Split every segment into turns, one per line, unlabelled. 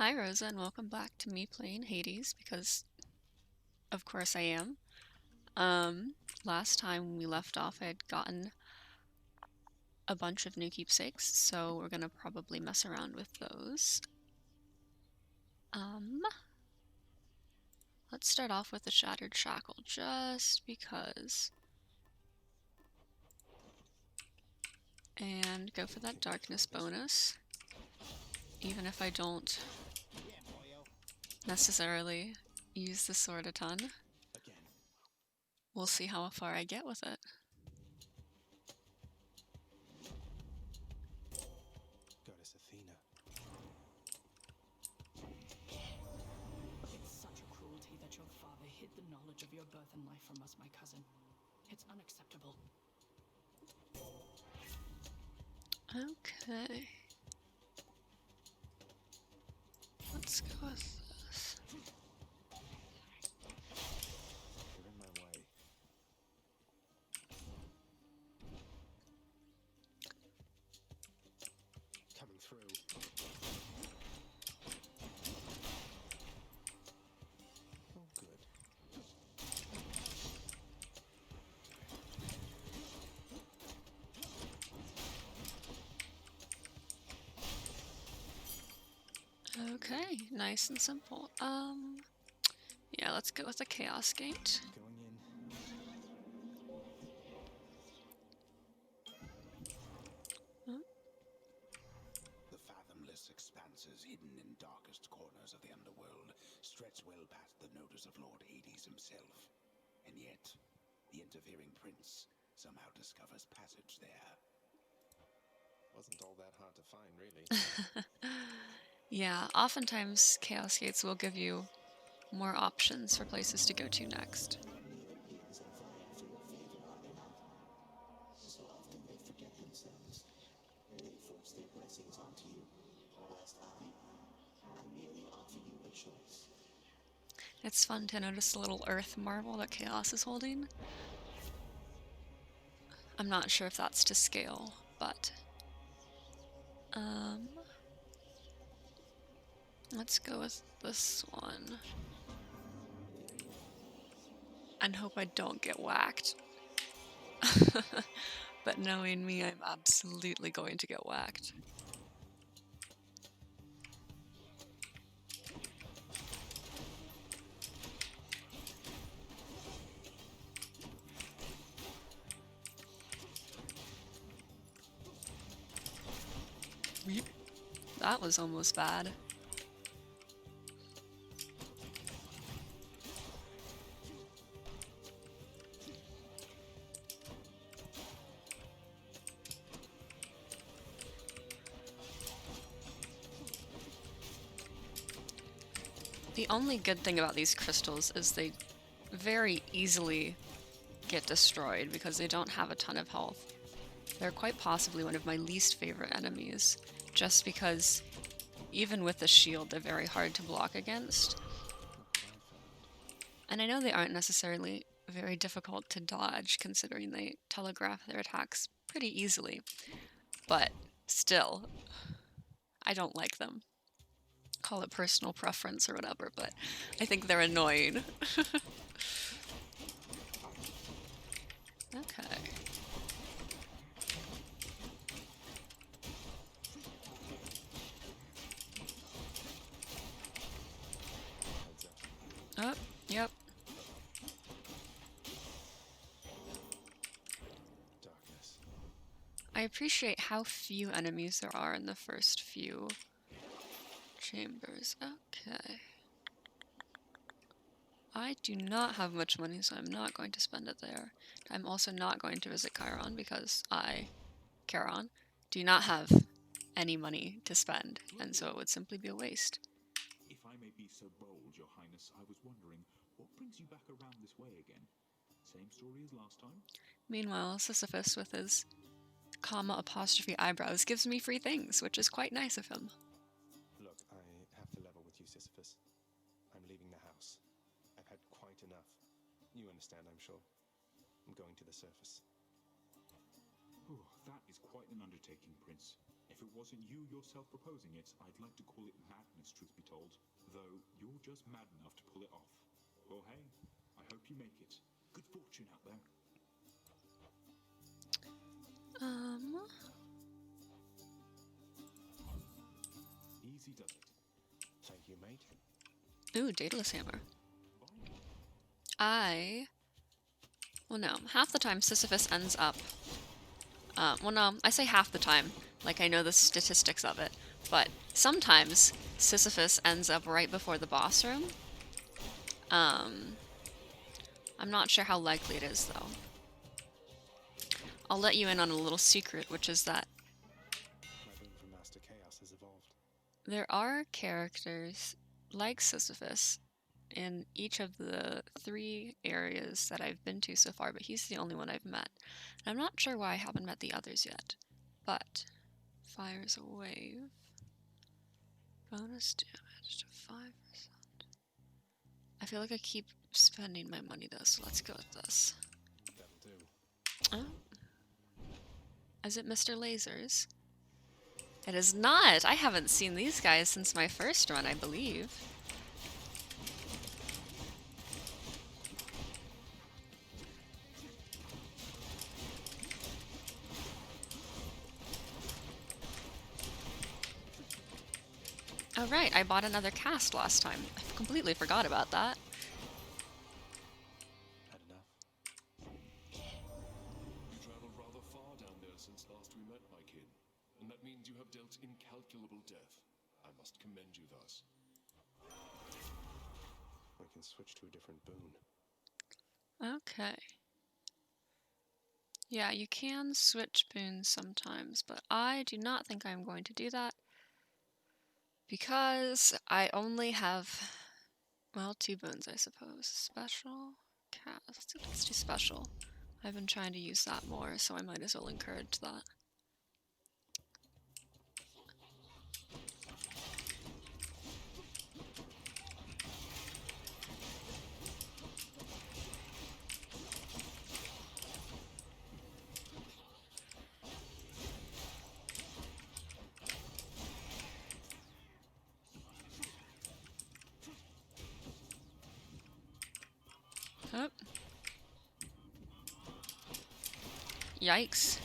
Hi Rosa and welcome back to me playing Hades because of course I am. Um, Last time when we left off I had gotten a bunch of new keepsakes, so we're gonna probably mess around with those. Um, let's start off with the Shattered Shackle just because. And go for that darkness bonus. Even if I don't necessarily use the sword a ton. We'll see how far I get with it.
Goddess Athena.
It's such a cruelty that your father hid the knowledge of your birth and life from us, my cousin. It's unacceptable.
Okay. Let's go with this.
You're in my way. Coming through. Oh, good.
Okay, nice and simple. Yeah, let's go with the Chaos Gate.
Going in.
Oh,
The fathomless expanses hidden in darkest corners of the underworld stretch well past the notice of Lord Hades himself. And yet, the interfering prince somehow discovers passage there.
Wasn't all that hard to find, really.
yeah, oftentimes Chaos Gates will give you more options for places to go to next. It's fun to notice the little earth marble that Chaos is holding. I'm not sure if that's to scale, but let's go with this one. And hope I don't get whacked. But knowing me, I'm absolutely going to get whacked. That was almost bad. The only good thing about these crystals is they very easily get destroyed because they don't have a ton of health. They're quite possibly one of my least favorite enemies, just because even with the shield, they're very hard to block against. And I know they aren't necessarily very difficult to dodge, considering they telegraph their attacks pretty easily. But still, I don't like them. Call it personal preference or whatever, but I think they're annoying. Okay. Oh, yep.
Darkness.
I appreciate how few enemies there are in the first few chambers. Okay. I do not have much money, so I'm not going to spend it there. I'm also not going to visit Chiron because Charon, do not have any money to spend, and so it would simply be a waste.
If I may be so bold, Your Highness, I was wondering, what brings you back around this way again? Same story as last time?
Meanwhile, Sisyphus with his comma apostrophe eyebrows gives me free things, which is quite nice of him.
Look, I have to level with you, Sisyphus. I'm leaving the house. I've had quite enough. You understand, I'm sure. I'm going to the surface.
Oh, that is quite an undertaking, Prince. If If it wasn't you yourself proposing it, I'd like to call it madness, truth be told. Though you're just mad enough to pull it off. Well, hey, I hope you make it. Good fortune out there. Easy does it.
Thank you, mate.
Ooh, Daedalus Hammer. Well, no. Half the time Sisyphus ends up... well, no, I say half the time. Like, I know the statistics of it. But sometimes Sisyphus ends up right before the boss room. I'm not sure how likely it is, though. I'll let you in on a little secret, which is that
My boon from Master Chaos has evolved.
there are characters like Sisyphus in each of the 3 areas that I've been to so far, but he's the only one I've met. And I'm not sure why I haven't met the others yet. But fires a wave. Bonus damage to 5%. I feel like I keep spending my money though, so let's go with this.
That'll do.
Oh. Is it Mr. Lasers? It is not! I haven't seen these guys since my first run, I believe. Oh right, I bought another cast last time. I completely forgot about that.
Had enough?
You traveled rather far down there since last we met, my kin. And that means you have dealt incalculable death. I must commend you thus.
We can switch to a different boon.
Okay. Yeah, you can switch boons sometimes, but I do not think I'm going to do that. Because I only have, well, 2 boons, I suppose. Special, cast. Let's do special. I've been trying to use that more, so I might as well encourage that. Oh. Yikes.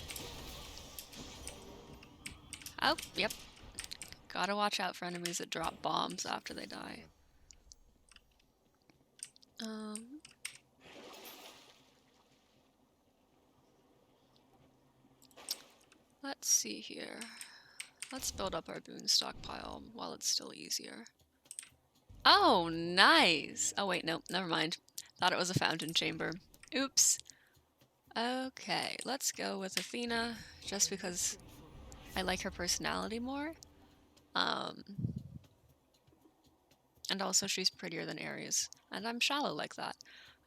Oh, yep. Gotta watch out for enemies that drop bombs after they die. Let's see here. Let's build up our boon stockpile while it's still easier. Oh, nice! Oh wait, no, never mind. Thought it was a fountain chamber. Oops. Okay, let's go with Athena, just because I like her personality more. And also she's prettier than Ares. And I'm shallow like that.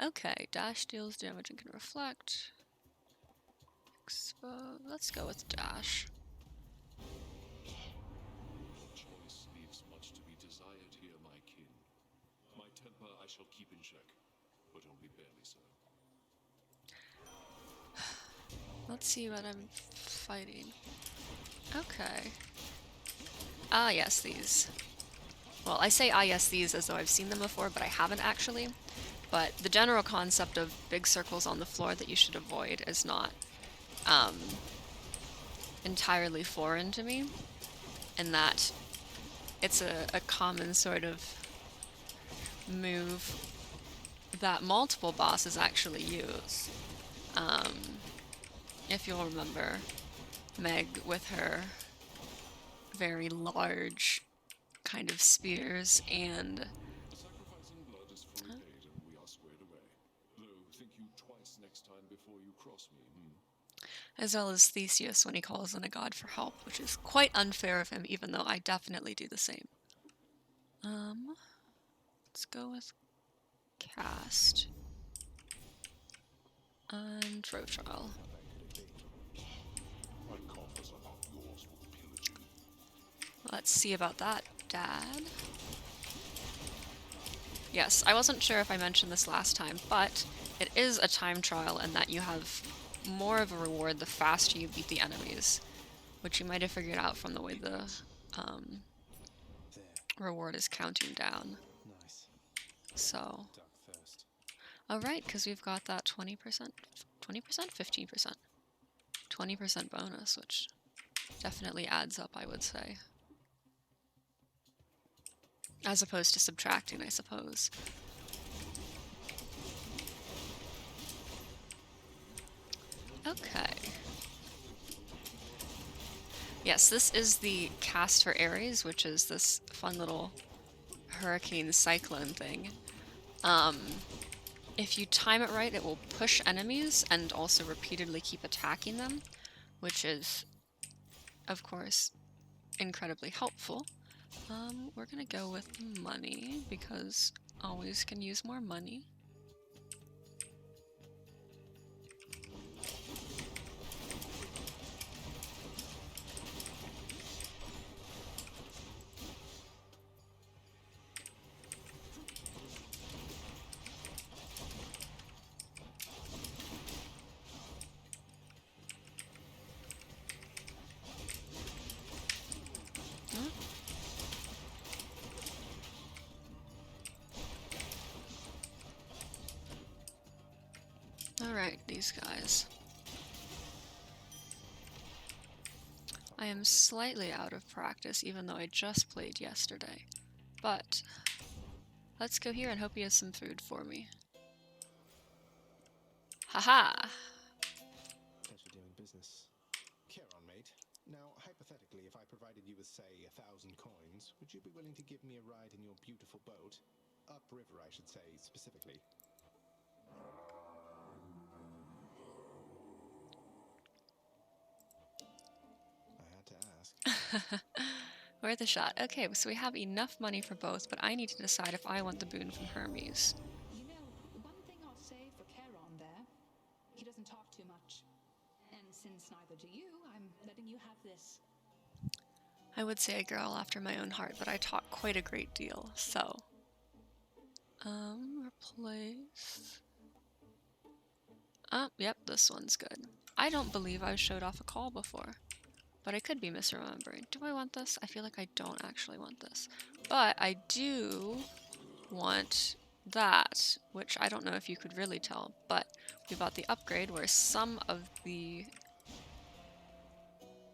Okay, dash deals damage and can reflect. Let's go with dash.
Choice leaves much to be desired here, my kin. My temper I shall keep in check, but only barely so.
Let's see what I'm fighting. Okay. Ah, yes, these. Well, I say ah, yes, these as though I've seen them before, but I haven't actually. But the general concept of big circles on the floor that you should avoid is not entirely foreign to me, in that it's a common sort of move that multiple bosses actually use. If you'll remember, Meg with her very large kind of spears and...
Sacrificing blood is fully paid and we are squared away. Though, think you twice next time before you cross me,
as well as Theseus when he calls on a god for help, which is quite unfair of him, even though I definitely do the same. Let's go with cast. And Row Trial.
My coffers are not yours for the pillaging.
Let's see about that, Dad. Yes, I wasn't sure if I mentioned this last time, but it is a time trial in that you have more of a reward the faster you beat the enemies. which you might have figured out from the way the
There.
reward is counting down.
Nice.
So,
Duck first.
oh right, because we've got that 20%, 20%, 15%, 20% bonus, which definitely adds up, I would say. As opposed to subtracting, I suppose. Okay. Yes, this is the cast for Ares, which is this fun little hurricane cyclone thing. If you time it right, it will push enemies and also repeatedly keep attacking them, which is, of course, incredibly helpful. We're gonna go with money, because always can use more money. Alright, these guys. I am slightly out of practice, even though I just played yesterday. But let's go here and hope he has some food for me. Haha!
Pleasure doing business. Charon, mate. Now, hypothetically, if I provided you with, say, 1,000 coins, would you be willing to give me a ride in your beautiful boat? Upriver, I should say, specifically. I had to ask.
Worth a shot. Okay, so we have enough money for both, but I need to decide if I want the boon from Hermes.
You know, one thing I'll say for Charon there, he doesn't talk too much. And since neither do you, I'm letting you have this.
I would say a girl after my own heart, but I talk quite a great deal, so... replace... Oh, yep, this one's good. I don't believe I showed off a call before, but I could be misremembering. Do I want this? I feel like I don't actually want this. But I do want that, which I don't know if you could really tell, but we bought the upgrade where some of the...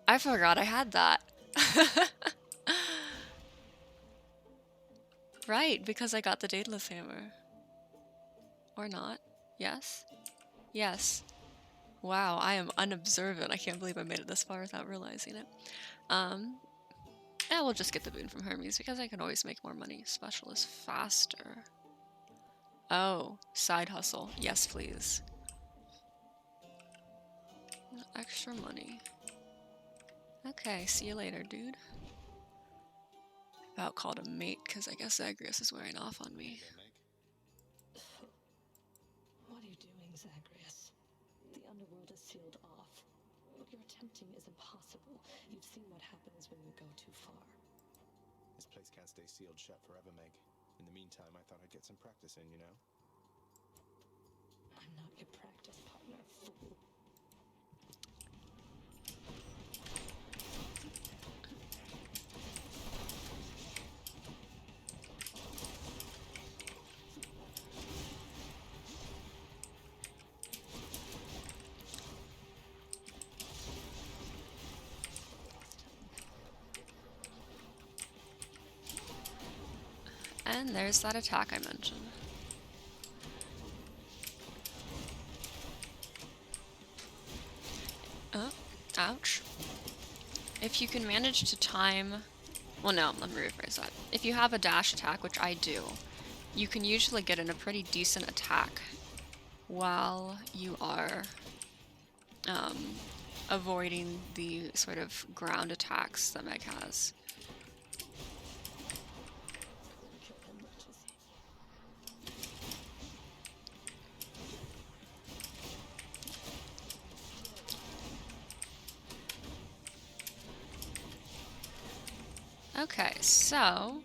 I forgot I had that. Right, because I got the Daedalus Hammer. Or not. Yes? Yes. Wow, I am unobservant. I can't believe I made it this far without realizing it. Yeah, we'll just get the boon from Hermes, because I can always make more money. Special is faster. Oh, side hustle. Yes, please. Extra money. Okay, see you later, dude. About called a mate, because I guess Zagreus is wearing off on me.
What are you doing, Zagreus? The underworld is sealed off. What you're attempting is impossible. You've seen what happens when you go too far.
This place can't stay sealed shut forever, Meg. In the meantime, I thought I'd get some practice in, you know?
I'm not your practice partner, fool.
And there's that attack I mentioned. Oh, ouch. If you can manage to time... Well, no, let me rephrase that. If you have a dash attack, which I do, you can usually get in a pretty decent attack while you are avoiding the sort of ground attacks that Meg has. Okay, so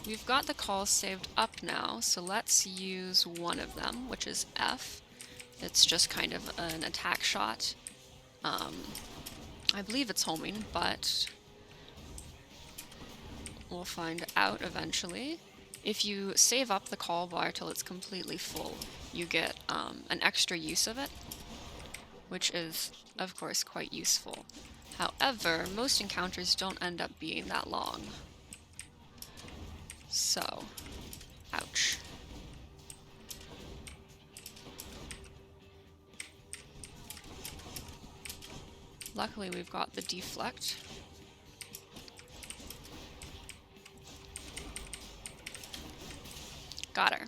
we've got the calls saved up now, so let's use one of them, which is F. It's just kind of an attack shot. I believe it's homing, but we'll find out eventually. If you save up the call bar till it's completely full, you get an extra use of it, which is, of course, quite useful. However, most encounters don't end up being that long. So, ouch. Luckily, we've got the deflect. Got her.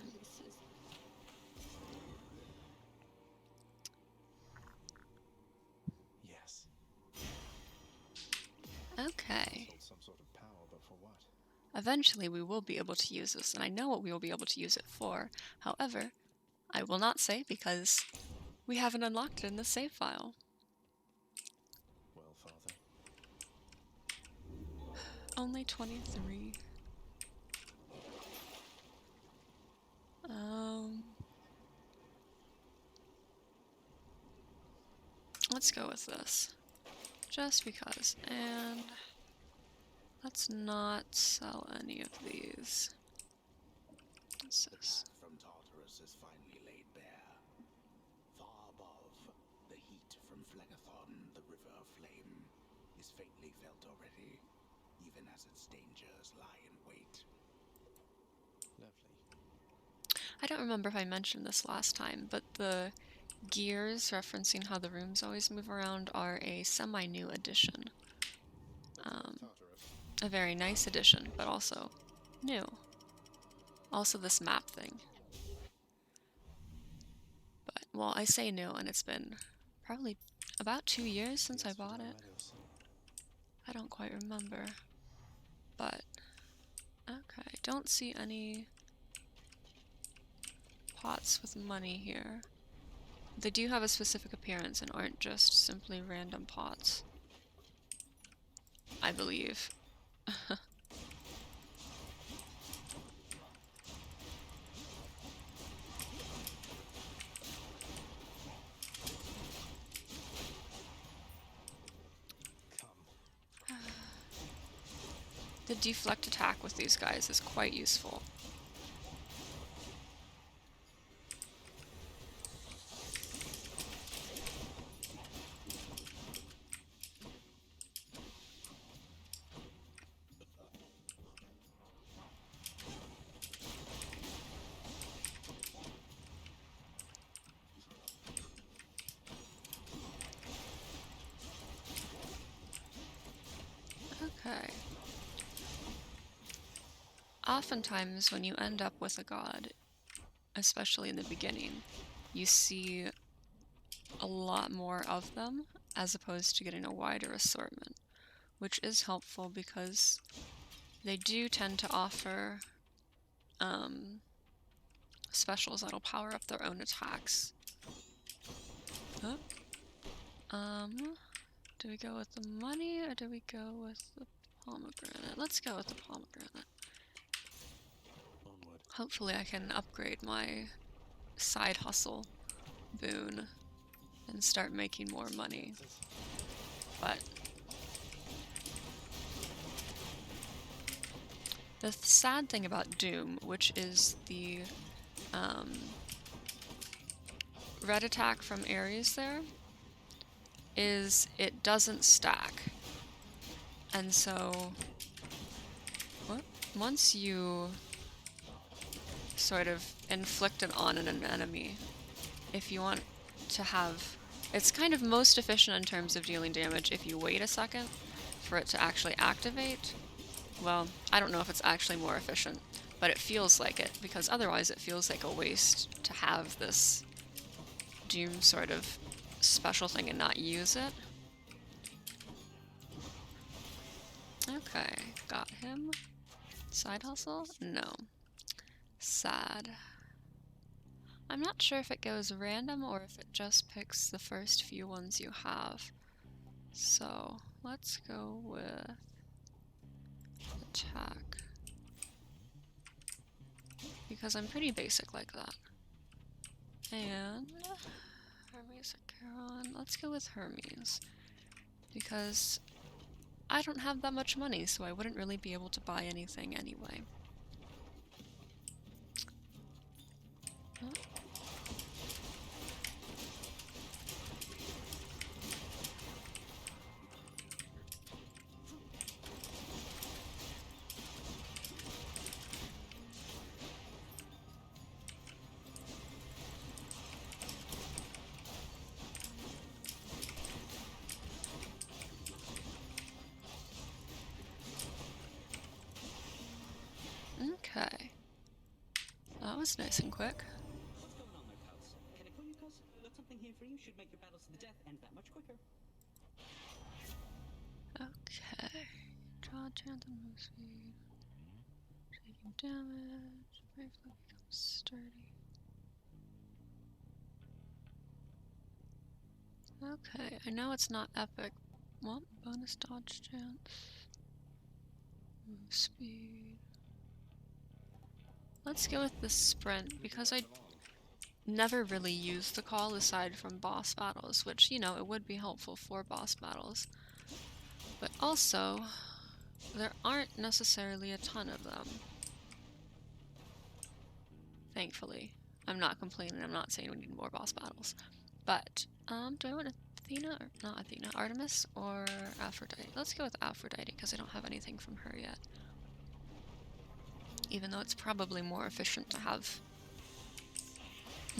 Yes.
Okay.
Sold some sort of power, but for what?
Eventually, we will be able to use this, and I know what we will be able to use it for. However, I will not say because we haven't unlocked it in the save file.
Well, Father.
Only 23. Let's go with this. Just because. And let's not sell any of these. What's
The
this?
path from Tartarus is finally laid bare. Far above, the heat from Phlegethon, the river of flame, is faintly felt already, even as its dangers lie in wait.
Lovely.
I don't remember if I mentioned this last time, but the gears referencing how the rooms always move around are a semi-new addition.
Tartarus.
A very nice addition, but also new. Also this map thing. But, well, I say new, and it's been probably about 2 years since I bought it.
Meadows.
I don't quite remember. But, okay, don't see any pots with money here. They do have a specific appearance and aren't just simply random pots, I believe.
Come.
The deflect attack with these guys is quite useful. Okay. Oftentimes, when you end up with a god, especially in the beginning, you see a lot more of them as opposed to getting a wider assortment, which is helpful because they do tend to offer specials that'll power up their own attacks. Oh. Do we go with the money or do we go with the pomegranate? Let's go with the pomegranate.
Onward.
Hopefully I can upgrade my side hustle boon and start making more money. But the sad thing about Doom, which is the red attack from Ares there, is it doesn't stack. And so once you sort of inflict it on an enemy, if you want to have... It's kind of most efficient in terms of dealing damage if you wait a second for it to actually activate. Well, I don't know if it's actually more efficient, but it feels like it, because otherwise it feels like a waste to have this Doom sort of special thing and not use it. Okay, got him. Side hustle? No. Sad. I'm not sure if it goes random or if it just picks the first few ones you have. So, let's go with attack. Because I'm pretty basic like that. And Hermes or Charon. Let's go with Hermes. because I don't have that much money, so I wouldn't really be able to buy anything anyway. Oh. Okay. That was nice and quick.
What's going on there, Cuz? Can I call you Cuz? Got something here for you. Should make your battles to the death end that much quicker.
Okay. Draw chance and move speed. Taking damage. Briefly becomes sturdy. Okay, I know it's not epic. Well, bonus dodge chance. Move speed. Let's go with the sprint, because I never really use the call aside from boss battles, which, you know, it would be helpful for boss battles. But also, there aren't necessarily a ton of them. Thankfully. I'm not complaining, I'm not saying we need more boss battles. But, do I want Athena, or not Athena, Artemis, or Aphrodite? Let's go with Aphrodite, because I don't have anything from her yet. Even though it's probably more efficient to have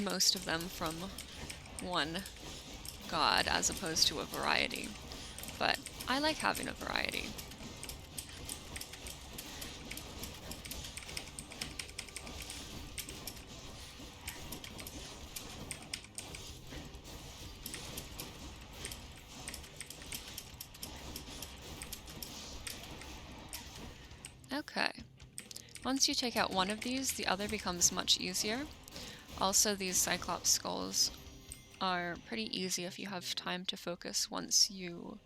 most of them from one god as opposed to a variety. But I like having a variety. Okay. Once you take out one of these, the other becomes much easier. Also, these Cyclops skulls are pretty easy if you have time to focus once you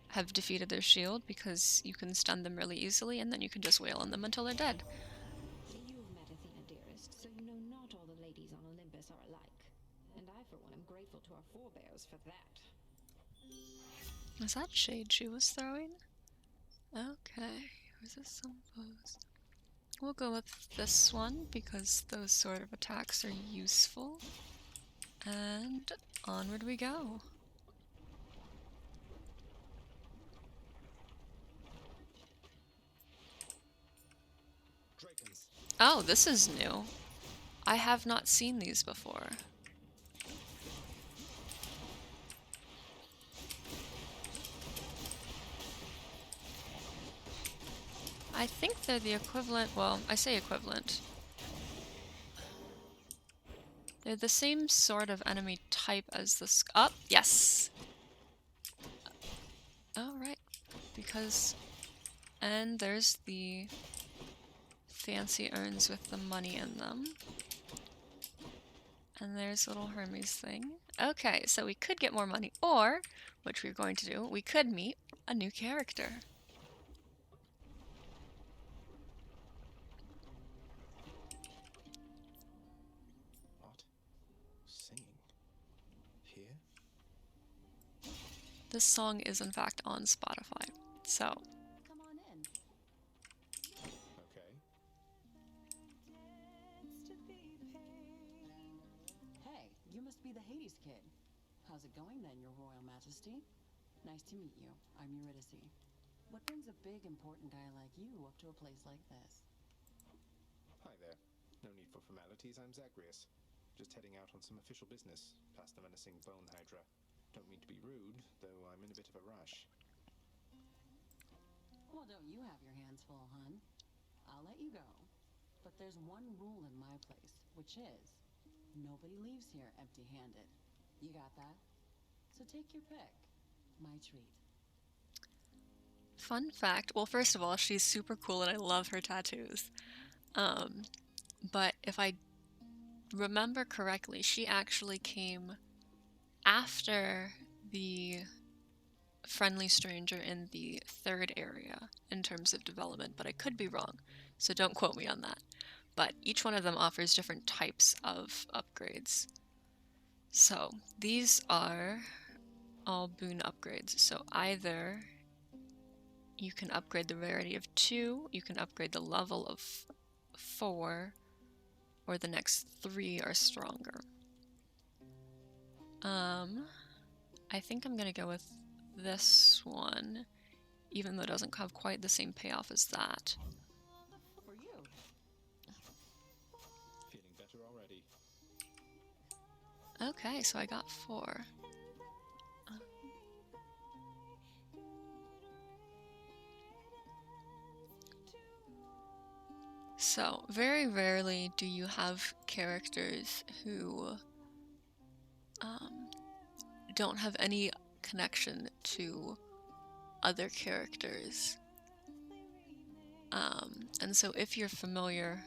have defeated their shield, because you can stun them really easily and then you can just wail on them until they're dead.
You've met Athena, dearest, so you know not all the ladies on Olympus are alike. And I, for one, am grateful to our forebears for that.
Was that shade she was throwing? Okay, resist some foes. We'll go with this one because those sort of attacks are useful. And onward we go.
Dragons.
Oh, this is new. I have not seen these before. I think they're the equivalent, well, I say equivalent. They're the same sort of enemy type as the oh, yes! Oh, right. Because, and there's the fancy urns with the money in them. And there's little Hermes thing. Okay, so we could get more money, or, which we're going to do, we could meet a new character.
What? Singing? Here?
This song is in fact on Spotify, so.
Come on in.
Okay.
Hey, you must be the Hades kid. How's it going then, your royal majesty? Nice to meet you. I'm Eurydice. What brings a big, important guy like you up to a place like this?
Hi there. No need for formalities, I'm Zagreus. Just heading out on some official business, past the menacing bone hydra. Don't mean to be rude, though I'm in a bit of a rush.
Well, don't you have your hands full, hun? I'll let you go. But there's one rule in my place, which is, nobody leaves here empty-handed. You got that? So take your pick. My treat.
Fun fact, well, first of all, she's super cool and I love her tattoos. But if I remember correctly, she actually came after the friendly stranger in the third area in terms of development, but I could be wrong, so don't quote me on that. But each one of them offers different types of upgrades. So these are all boon upgrades. So either you can upgrade the rarity of 2, you can upgrade the level of 4, or the next 3 are stronger. I think I'm gonna go with this one, even though it doesn't have quite the same payoff as that.
For you.
Feeling better already.
Okay, so I got 4. So, very rarely do you have characters who don't have any connection to other characters. And so if you're familiar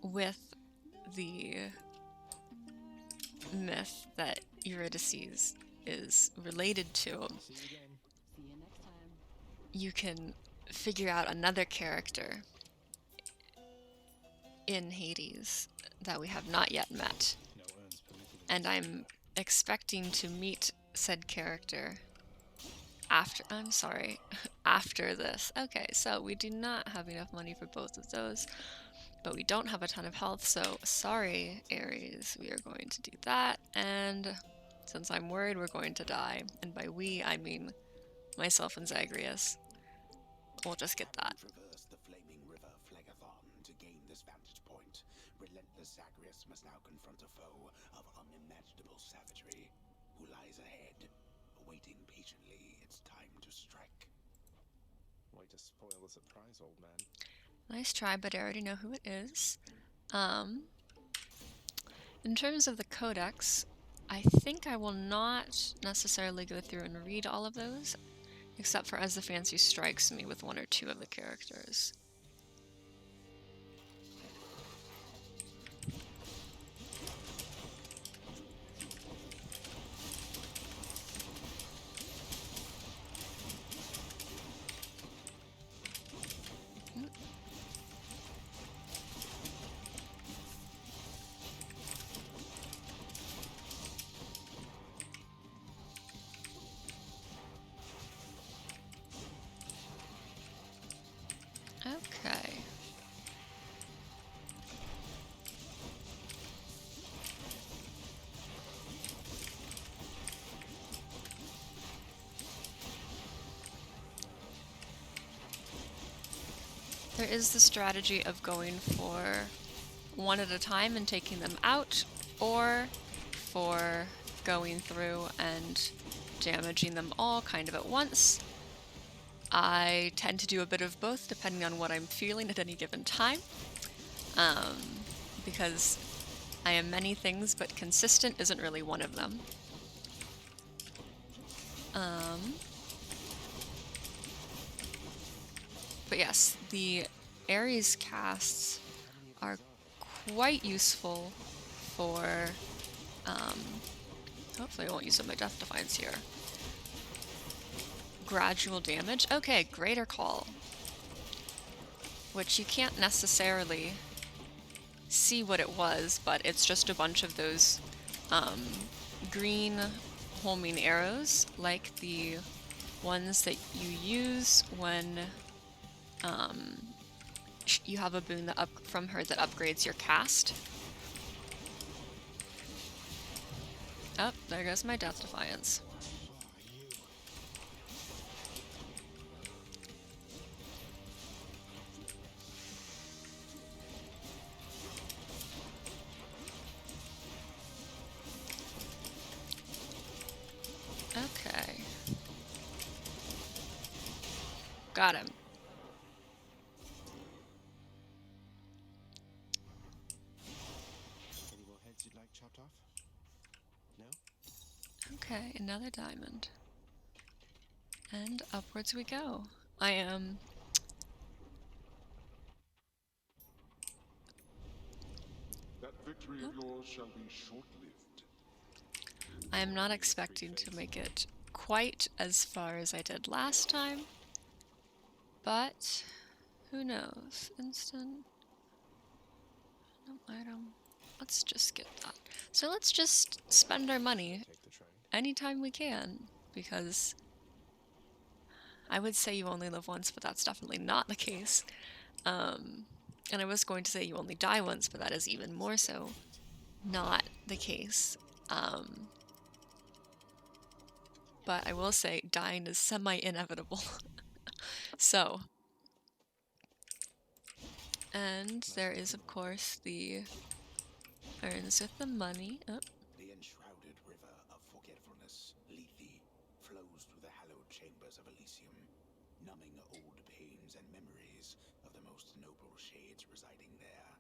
with the myth that Eurydice is related to,
See you again.
See you next time.
you can figure out another character in Hades that we have not yet met.
No urns permitted in
And
this
I'm expecting to meet said character after, I'm sorry, after this. Okay, so we do not have enough money for both of those, but we don't have a ton of health, so sorry, Ares, we are going to do that, and since I'm worried we're going to die, and by we, I mean myself and Zagreus, we'll just get that.
Traverse the flaming river Phlegethon to gain this vantage point. Relentless Zagreus must now confront a foe of unimaginable savagery, who lies ahead, awaiting patiently its time to strike.
Way to spoil the surprise, old man.
Nice try, but I already know who it is. In terms of the codex, I think I will not necessarily go through and read all of those, except for as the fancy strikes me with 1 or 2 of the characters. Okay. There is the strategy of going for 1 at a time and taking them out, or for going through and damaging them all kind of at once. I tend to do a bit of both depending on what I'm feeling at any given time, because I am many things, but consistent isn't really one of them. But yes, the Ares casts are quite useful for, hopefully I won't use up my Death Defiance here. Gradual damage. Okay, Greater Call. Which you can't necessarily see what it was, but it's just a bunch of those green homing arrows, like the ones that you use when you have a boon that from her that upgrades your cast. Oh, there goes my Death Defiance. Okay. Got him.
Any more heads you'd like chopped off? No?
Okay, another diamond. And upwards we go. I am...
That victory of yours shall be short-lived.
I am not expecting to make it quite as far as I did last time, but who knows? Instant item. Let's just get that. So let's just spend our money
Take the trade.
anytime we can, because I would say you only live once, but that's definitely not the case. And I was going to say you only die once, but that is even more so not the case. But I will say dying is semi-inevitable. So, and there is of course the urns with the money. Oh.
The enshrouded river of forgetfulness, Lethe, flows through the hallowed chambers of Elysium, numbing old pains and memories of the most noble shades residing there.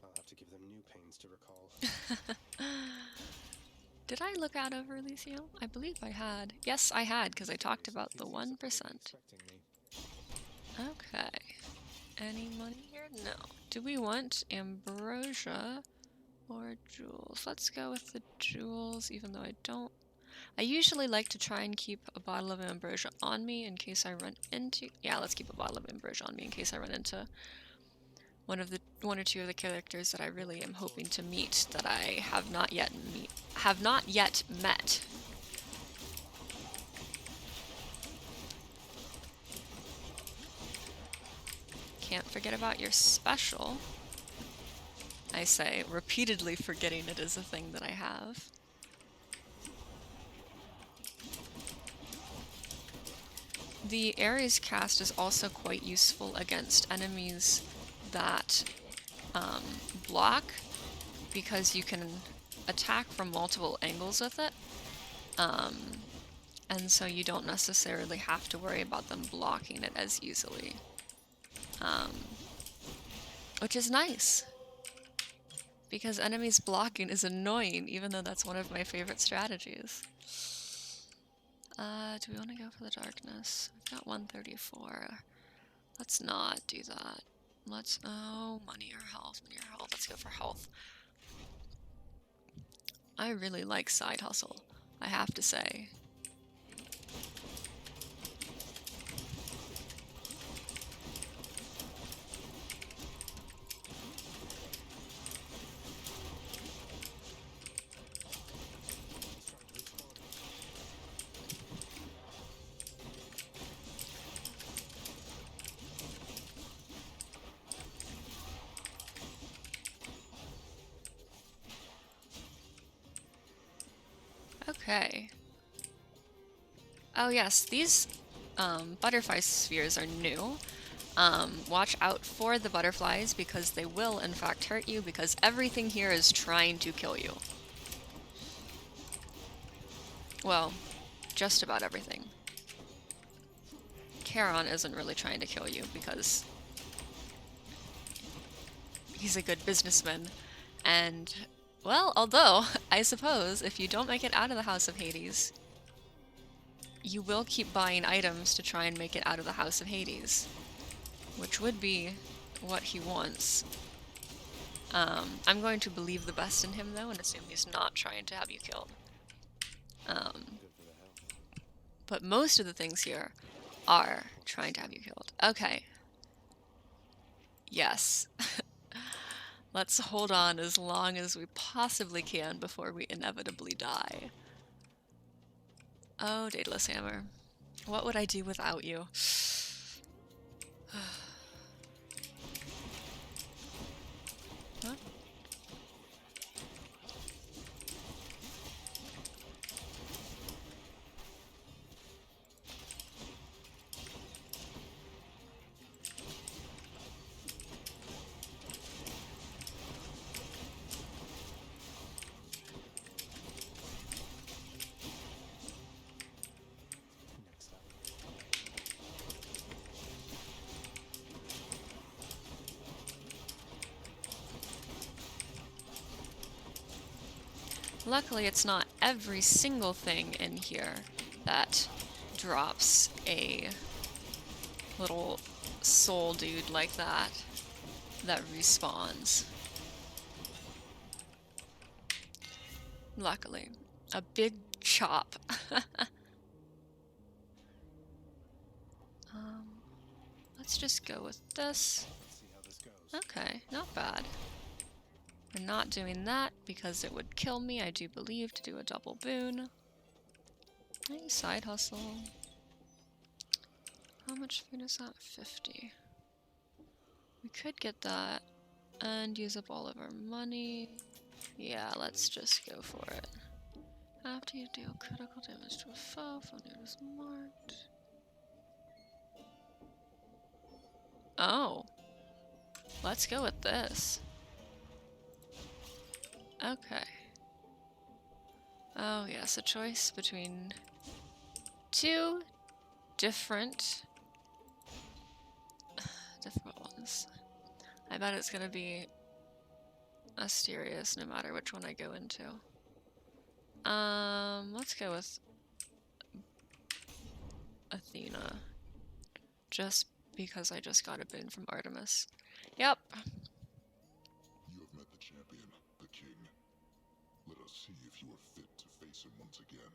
I'll have to give them new pains to recall.
Did I look out over Elysium? I believe I had. Yes, I had, because I talked about the 1%. Okay. Any money here? No. Do we want ambrosia or jewels? Let's go with the jewels, even though I don't. I usually like to try and keep a bottle of ambrosia on me in case I run into. Yeah, let's keep a bottle of ambrosia on me in case I run into one or two of the characters that I really am hoping to meet that I have not yet met. Can't forget about your special. I say, repeatedly forgetting it is a thing that I have. The Ares cast is also quite useful against enemies that block, because you can attack from multiple angles with it. And so you don't necessarily have to worry about them blocking it as easily. Which is nice, because enemies blocking is annoying, even though that's one of my favorite strategies. Do we want to go for the darkness? We've got 134. Let's not do that. Let's, oh, money or health, money or health. Let's go for health. I really like side hustle, I have to say. Okay. Oh yes, these butterfly spheres are new. Watch out for the butterflies, because they will in fact hurt you, because everything here is trying to kill you. Well, just about everything. Charon isn't really trying to kill you because he's a good businessman. And, well, although, I suppose, if you don't make it out of the House of Hades, you will keep buying items to try and make it out of the House of Hades, which would be what he wants. I'm going to believe the best in him, though, and assume he's not trying to have you killed. But most of the things here are trying to have you killed. Okay. Yes. Let's hold on as long as we possibly can before we inevitably die. Oh, Daedalus Hammer. What would I do without you? Huh?
Next up.
Luckily, it's not every single thing in here that drops a little soul dude like that respawns. Luckily. A big chop. Let's just go with this.
Let's see how this goes.
Okay, not bad. We're not doing that because it would kill me, I do believe, to do a double boon. Nice side hustle. How much food is that? 50. We could get that and use up all of our money. Yeah, let's just go for it. After you deal critical damage to a foe, phone is marked. Oh. Let's go with this. Okay. Oh yes, a choice between two different ones. I bet it's gonna be Asterius no matter which one I go into. Let's go with Athena. Just because I just got a boon from Artemis. Yep.
You have met the champion, the king. Let us see if you are fit to face him once again.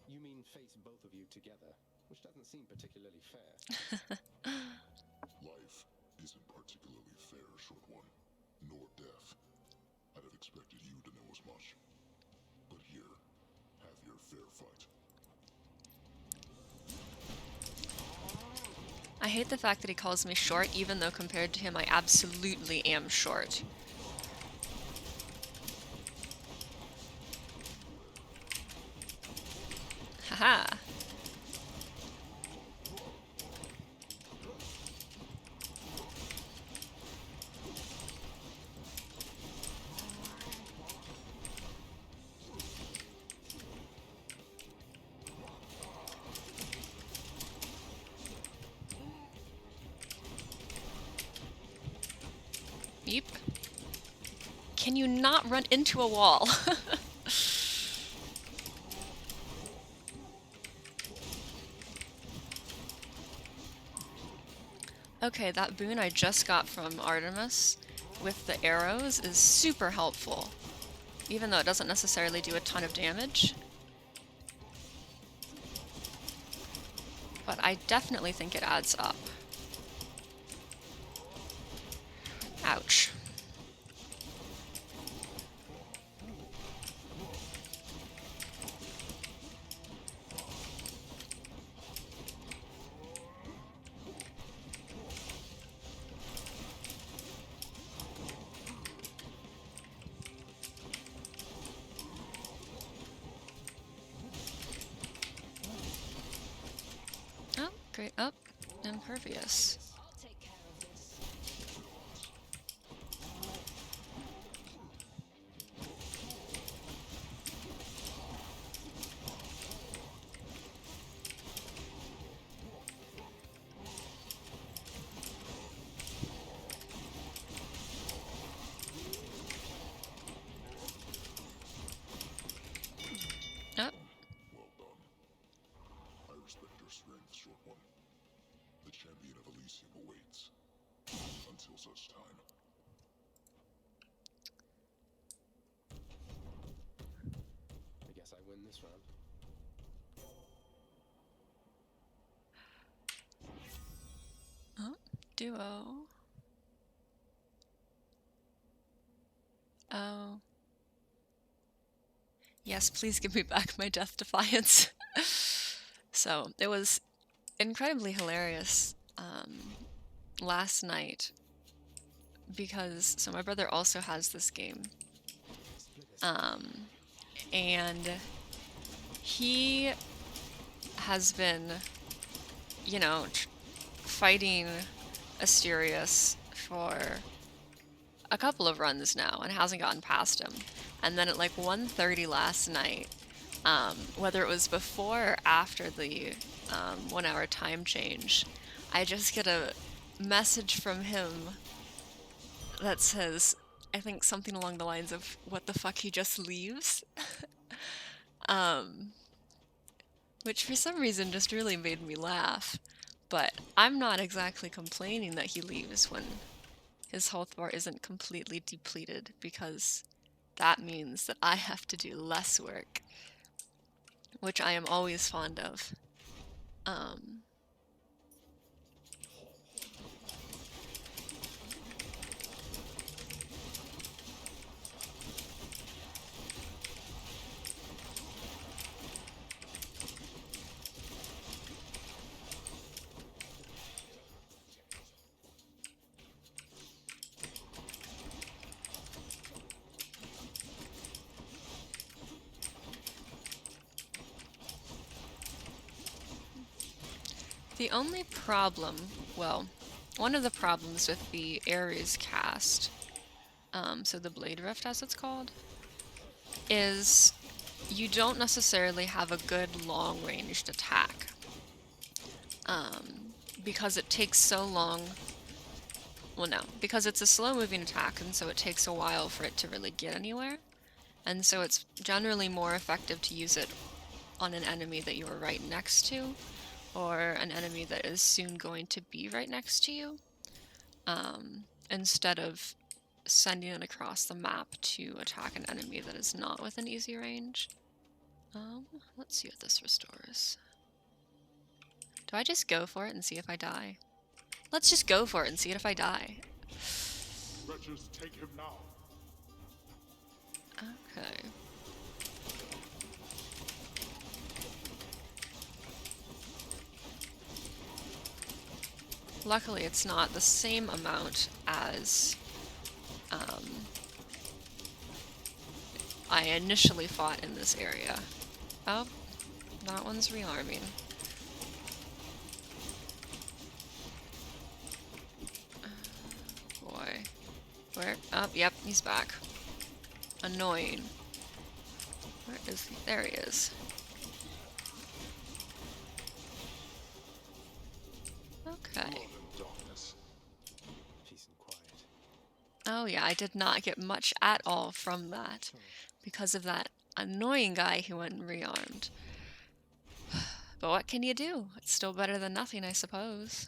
You mean face both of you together, which doesn't seem particularly fair.
Life isn't particularly fair, short one, nor death. I'd have expected you to know as much. But here, have your fair fight.
I hate the fact that he calls me short, even though compared to him I absolutely am short. Haha. Beep. Can you not run into a wall? Okay, that boon I just got from Artemis with the arrows is super helpful, even though it doesn't necessarily do a ton of damage. But I definitely think it adds up. Ouch. Oh, great. Up. Impervious.
I'll take care of this.
Up.
Well done. I respect your strength, short one. The champion of Elysium awaits. Until such time.
I guess I win this round.
Oh, duo. Oh. Yes, please give me back my Death Defiance. So, it was incredibly hilarious last night because, so my brother also has this game. And he has been, you know, fighting Asterius for a couple of runs now and hasn't gotten past him. And then at like 1:30 last night, whether it was before or after the 1 hour time change, I just get a message from him that says, I think something along the lines of, "What the fuck, he just leaves?" Which for some reason just really made me laugh. But I'm not exactly complaining that he leaves when his health bar isn't completely depleted, because that means that I have to do less work, which I am always fond of. The only problem, well, one of the problems with the Ares cast, so the Blade Rift as it's called, is you don't necessarily have a good long-ranged attack. Because it takes so long, well no, because it's a slow-moving attack and so it takes a while for it to really get anywhere. And so it's generally more effective to use it on an enemy that you are right next to, or an enemy that is soon going to be right next to you, instead of sending it across the map to attack an enemy that is not within easy range. Let's see what this restores. Do I just go for it and see if I die? Let's just go for it and see if I die.
Wretches, take him now.
Okay. Luckily, it's not the same amount as I initially fought in this area. Oh, that one's rearming. Boy. Where? Oh, yep, he's back. Annoying. Where is he? There he is. Okay.
Peace and quiet.
Oh yeah, I did not get much at all from that because of that annoying guy who went and rearmed. But what can you do? It's still better than nothing, I suppose.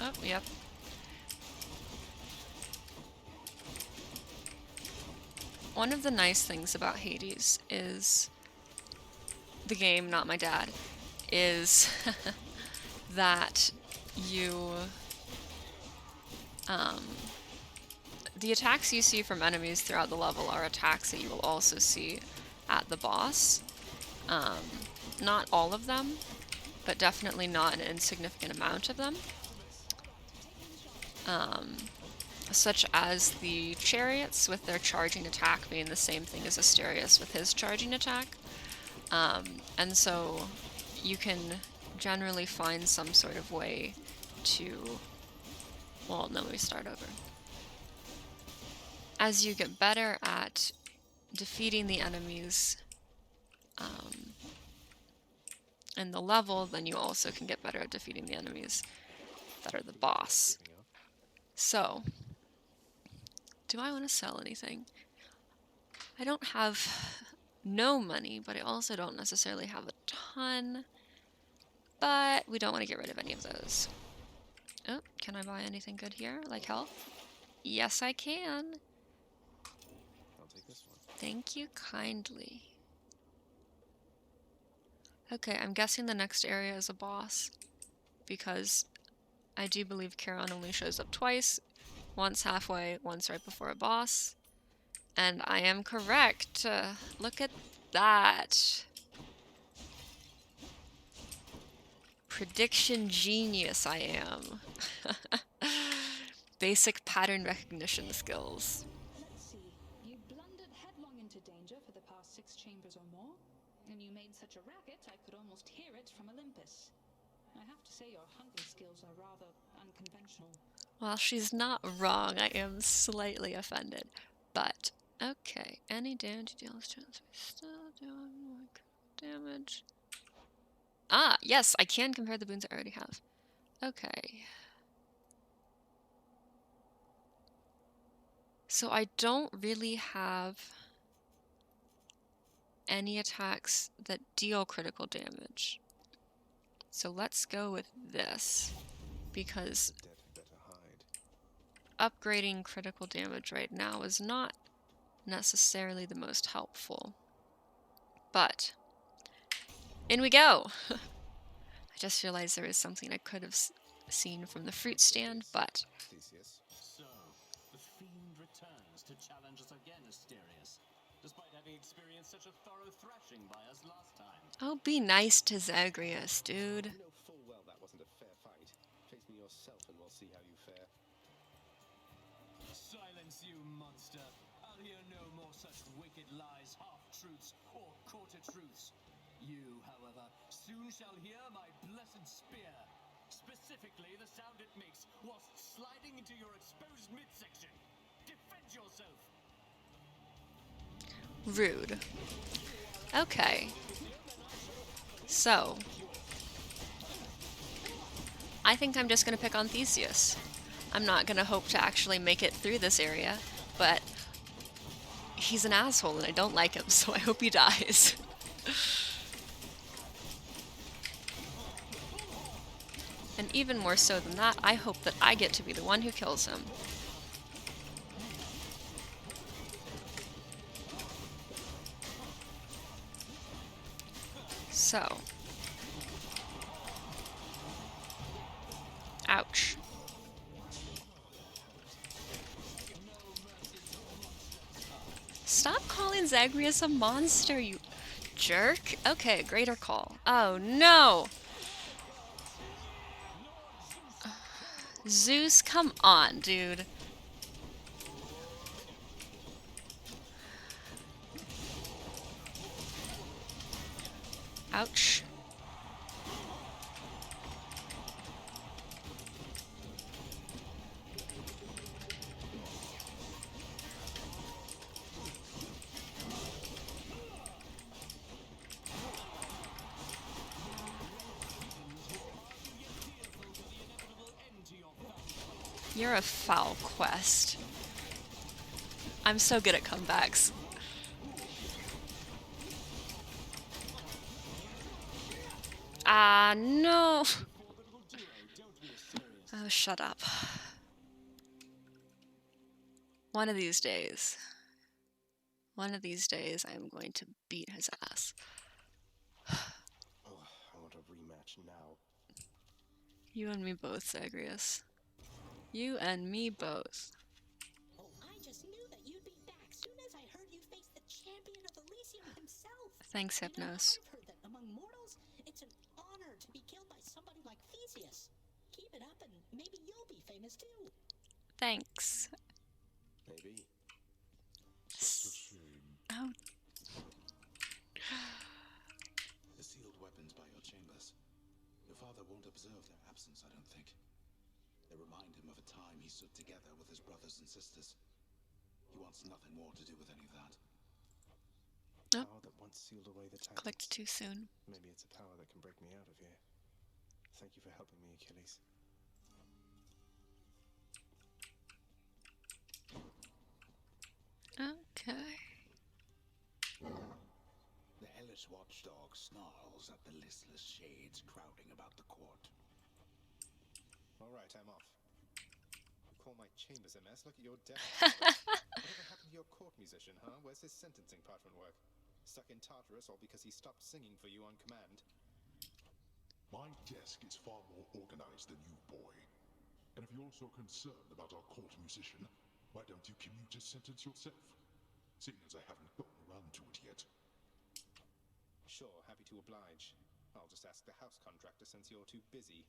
Oh, yep. One of the nice things about Hades is the game, not my dad, is that you the attacks you see from enemies throughout the level are attacks that you will also see at the boss. Not all of them, but definitely not an insignificant amount of them. Such as the chariots with their charging attack being the same thing as Asterius with his charging attack. And so you can generally find some sort of way to... Well, no, let me start over. As you get better at defeating the enemies in the level, then you also can get better at defeating the enemies that are the boss. So, do I want to sell anything? I don't have no money, but I also don't necessarily have a ton. But we don't want to get rid of any of those. Oh, can I buy anything good here? Like health? Yes, I can.
I'll take this one.
Thank you kindly. Okay, I'm guessing the next area is a boss, because I do believe Charon only shows up twice, once halfway, once right before a boss. And I am correct. Look at that. Prediction genius I am. Basic pattern recognition skills.
Let's see. You blundered headlong into danger for the past 6 chambers or more, and you made such a racket I could almost hear it from Olympus. I have to say your hunting skills are rather unconventional.
Well, she's not wrong. I am slightly offended. But, okay. Any damage deals chance. Still doing more damage. Ah, yes, I can compare the boons I already have. Okay. So I don't really have any attacks that deal critical damage. So let's go with this, because
Dead had better hide.
upgrading critical damage right now is not necessarily the most helpful. But In we go! I just realized there is something I could have seen from the fruit stand, but...
Theseus.
So, the fiend returns to challenge us again, Asterius, despite having experienced such a thorough thrashing by us last time.
Oh, be nice to Zagreus, dude.
You know full well that wasn't a fair fight. Face me yourself and we'll see how you fare.
Silence, you monster! I'll hear no more such wicked lies, half-truths, or quarter-truths. You, however, soon shall hear my blessed spear. Specifically, the sound it makes whilst sliding into your exposed midsection. Defend yourself!
Rude. Okay. So... I think I'm just gonna pick on Theseus. I'm not gonna hope to actually make it through this area, but... he's an asshole and I don't like him, so I hope he dies. And even more so than that, I hope that I get to be the one who kills him. So. Ouch. Stop calling Zagreus a monster, you jerk. Okay, greater call. Oh no! Zeus, come on, dude. Ouch. You're a foul quest. I'm so good at comebacks. Ah, no. Oh, shut up. One of these days I am going to beat his ass.
Oh, I want a rematch now.
You and me both, Zagreus. You and me both.
Oh, I just knew that you'd be back soon as I heard you face the champion of Elysium himself.
Thanks,
You know,
Hypnos.
I've heard that among mortals, it's an honor to be killed by somebody like Theseus. Keep it up and maybe you'll be famous too.
Thanks.
Maybe.
Such a shame.
Oh,
The sealed weapons by your chambers. Your father won't observe their absence, I don't think. They remind him of a time he stood together with his brothers and sisters. He wants nothing more to do with any of that.
Oh.
Power that once sealed away the titans.
clicked too soon.
Maybe it's a power that can break me out of here. Thank you for helping me, Achilles.
Okay.
The hellish watchdog snarls at the listless shades crowding about the court.
Alright, I'm off. You call my chambers a mess? Look at your desk. Whatever happened to your court musician, huh? Where's his sentencing parchment work? Stuck in Tartarus all because he stopped singing for you on command?
My desk is far more organized than you, boy. And if you're so concerned about our court musician, why don't you commute his sentence yourself? Seeing as I haven't gotten around to it yet.
Sure, happy to oblige. I'll just ask the house contractor since you're too busy.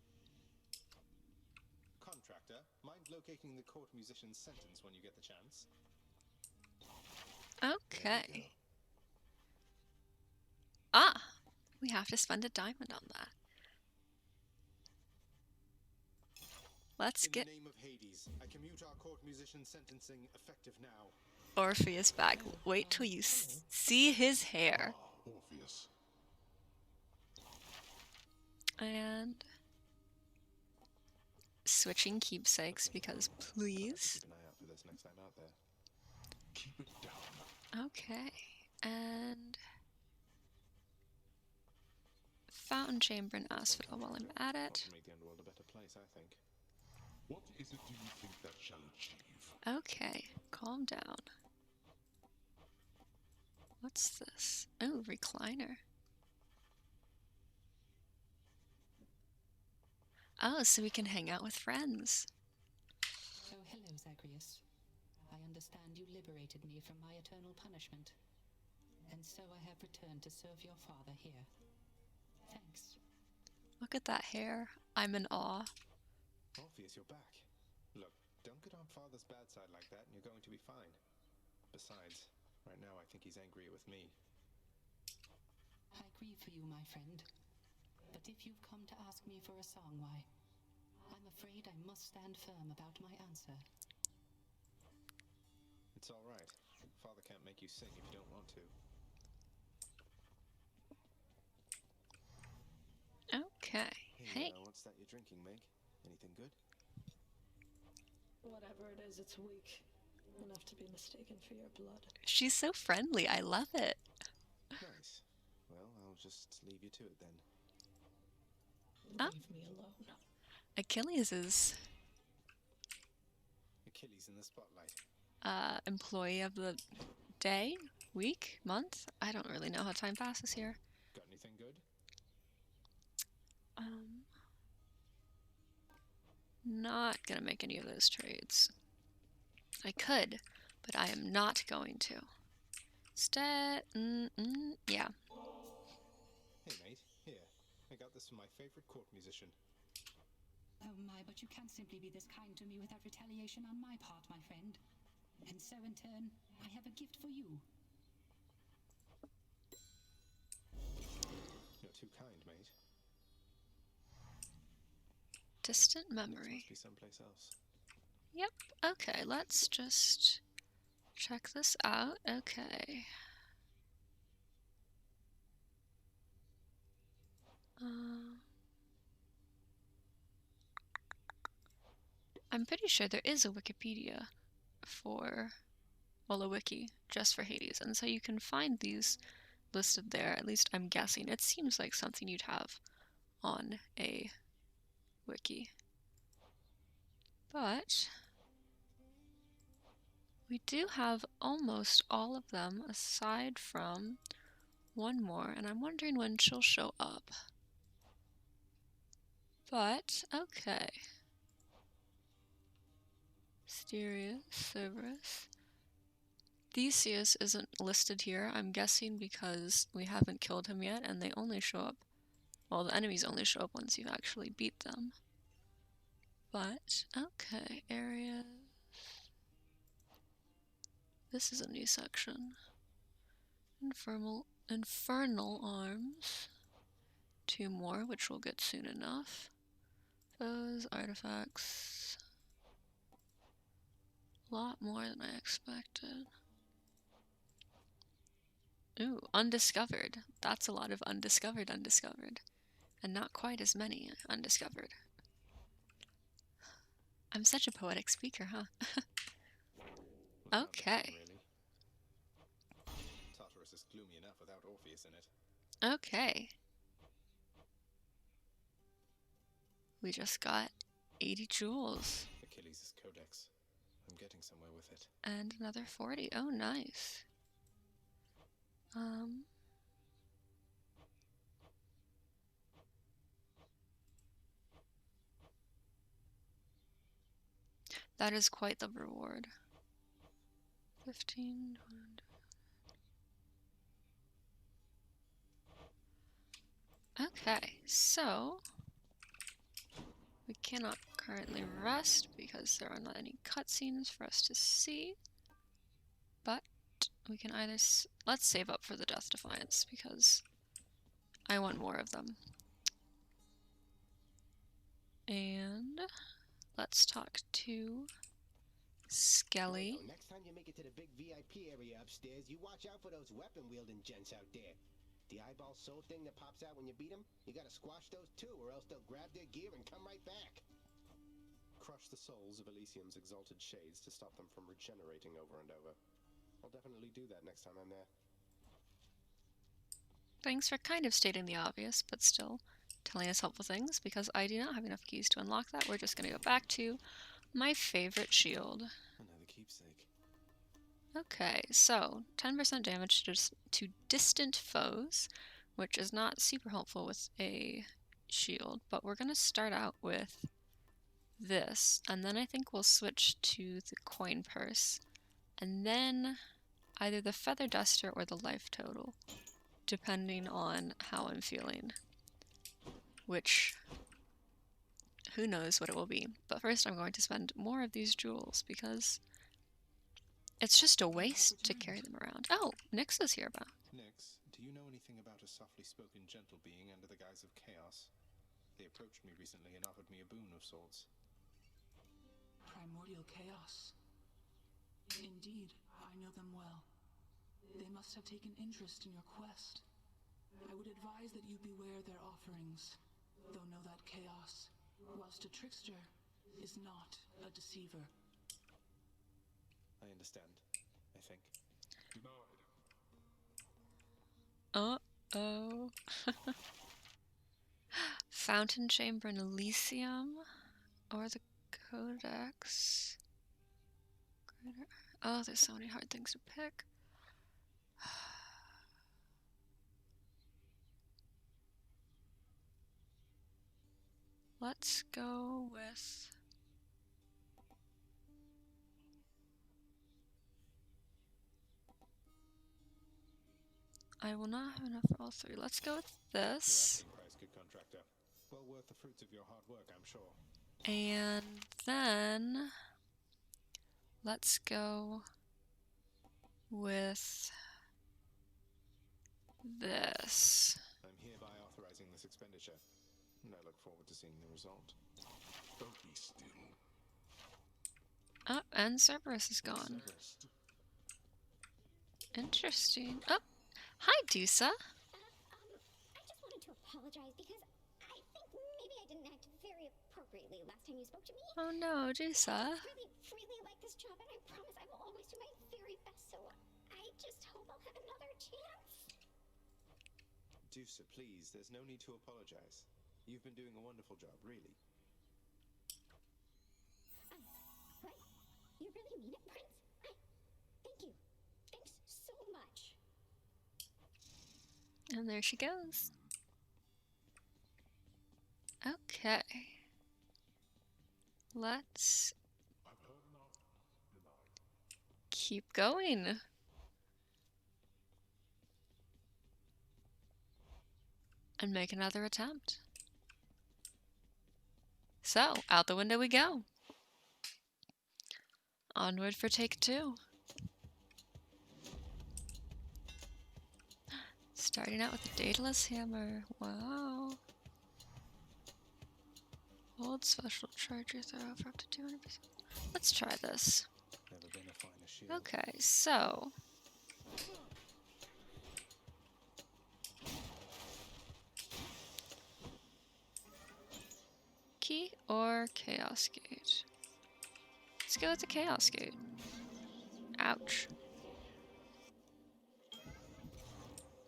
Contractor, mind locating the court musician's sentence when you get the chance?
Okay. Ah, we have to spend a diamond on that. Let's
In
get
the name of Hades, I commute our court musician sentencing effective now.
Orpheus back. Wait till you see his hair.
Ah, Orpheus.
And switching keepsakes because please.
Keep an eye out for this next time out there.
Keep it down.
Okay. And fountain chamber and asphodel while I'm at
Want
it.
to make the underworld a better place, I think.
What is it do you think that shall achieve?
Okay, calm down. What's this? Oh, recliner. Oh, so we can hang out with friends.
Oh, hello, Zagreus. I understand you liberated me from my eternal punishment. And so I have returned to serve your father here. Thanks.
Look at that hair. I'm in awe.
Orpheus, you're back. Look, don't get on Father's bad side like that and you're going to be fine. Besides, right now I think he's angrier with me.
I grieve for you, my friend. But if you've come to ask me for a song, why, I'm afraid I must stand firm about my answer.
It's all right. Father can't make you sing if you don't want to.
Okay. Hey.
What's that you're drinking, Meg? Anything good?
Whatever it is, it's weak. Enough to be mistaken for your blood.
She's so friendly. I love it.
Nice. Well, I'll just leave you to it then.
Leave me alone.
Achilles is
Achilles in the spotlight.
employee of the day, week, month. I don't really know how time passes here.
Got anything good?
Not gonna make any of those trades. I could, but I am not going to. Instead, yeah.
Hey, mate. Here. I got this from my favorite court musician.
Oh my, but you can't simply be this kind to me without retaliation on my part, my friend. And so in turn, I have a gift for you.
You're too kind, mate.
Distant memory.
Must be someplace else.
Yep. Okay, let's just check this out. Okay. I'm pretty sure there is a Wikipedia for, well, a wiki just for Hades, and so you can find these listed there. At least I'm guessing. It seems like something you'd have on a wiki. But we do have almost all of them aside from one more, and I'm wondering when she'll show up. But, okay. Asterius, Cerberus. Theseus isn't listed here, I'm guessing because we haven't killed him yet, and they only show up, well, the enemies only show up once you actually beat them. But, okay, areas. This is a new section. Infernal arms. 2 more, which we'll get soon enough. Those artifacts. A lot more than I expected. Ooh, undiscovered. That's a lot of undiscovered. And not quite as many undiscovered. I'm such a poetic speaker, huh? Okay.
Really. Tartarus is gloomy enough without Orpheus in it.
Okay. We just got 80 jewels.
Achilles' codex. I'm getting somewhere with it.
And another 40. Oh, nice. That is quite the reward. 15, 20. Okay, so we cannot currently rest because there are not any cutscenes for us to see. But we can either let's save up for the Death Defiance because I want more of them. And let's talk to Skelly.
Next time you make it to the big VIP area upstairs, you watch out for those weapon-wielding gents out there. The eyeball soul thing that pops out when you beat them, you gotta squash those too, or else they'll grab their gear and come right back.
Crush the souls of Elysium's exalted shades to stop them from regenerating over and over. I'll definitely do that next time I'm there.
Thanks for kind of stating the obvious, but still telling us helpful things, because I do not have enough keys to unlock that. We're just going to go back to my favorite shield.
Another keepsake.
Okay, so 10% damage to distant foes, which is not super helpful with a shield, but we're gonna start out with this, and then I think we'll switch to the coin purse, and then either the feather duster or the life total, depending on how I'm feeling, which who knows what it will be. But first I'm going to spend more of these jewels because it's just a waste to carry them around. Oh, Nyx is here back.
Nyx, do you know anything about a softly spoken gentle being under the guise of chaos? They approached me recently and offered me a boon of sorts.
Primordial chaos. Indeed, I know them well. They must have taken interest in your quest. I would advise that you beware their offerings, though know that chaos, whilst a trickster, is not a deceiver.
I understand, I think.
Denied.
Uh-oh. Fountain Chamber in Elysium, or the Codex. Oh, there's so many hard things to pick. Let's go with... I will not have enough for all three. Let's go with this.
Your asking price, good contractor. Well worth the fruits of your hard work, I'm sure.
And then let's go with this.
I'm hereby authorizing this expenditure, and I look forward to seeing the result.
Don't be still.
Oh, and Cerberus is gone.
Cerberus.
Interesting. Oh, hi, Dusa.
I just wanted to apologize because I think maybe I didn't act very appropriately last time you spoke to me.
Oh no, Dusa.
I really like this job, and I promise I will always do my very best, so I just hope I'll have another chance.
Dusa, please, there's no need to apologize. You've been doing a wonderful job, really.
What? You really mean it, Prince? Thank you. Thanks so much.
And there she goes. Okay. Let's keep going. And make another attempt. So, out the window we go. Onward for take 2. Starting out with a Daedalus hammer. Wow. Hold special charge your throw for up to 200%. Let's try this.
Never been a finer shield.
Okay, so... Key or Chaos Gate? Let's go with the Chaos Gate. Ouch.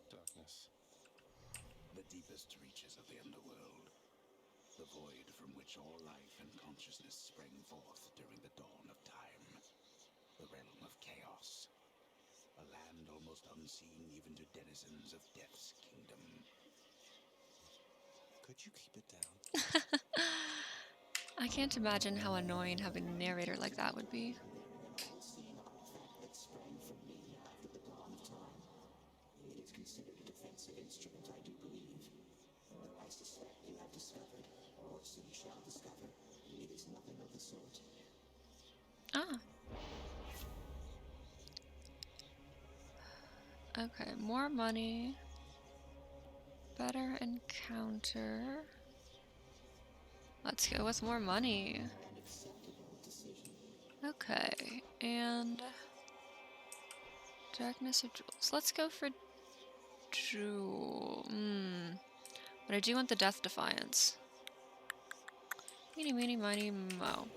Darkness.
The deepest reaches of the underworld. The void from which all life and consciousness sprang forth during the dawn of time. The realm of chaos. A land almost unseen even to denizens of Death's kingdom.
Could you keep it down?
I can't imagine how annoying having a narrator like that would be.
It is considered a defensive instrument, I do believe. Though I suspect you have discovered, or soon shall discover, it is nothing of the sort.
Ah. Okay, more money. Better encounter. Let's go with more money. Okay, and darkness of jewels. Let's go for jewel. But I do want the death defiance. Meeny, meeny, miny, mo.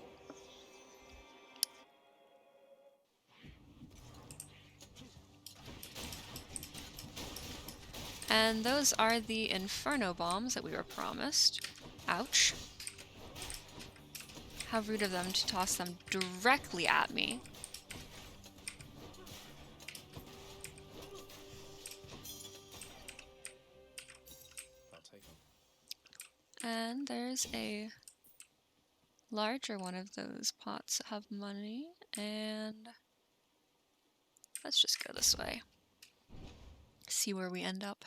And those are the inferno bombs that we were promised. Ouch. How rude of them to toss them directly at me.
I'll take them.
And there's a larger one of those pots that have money, and let's just go this way. See where we end up.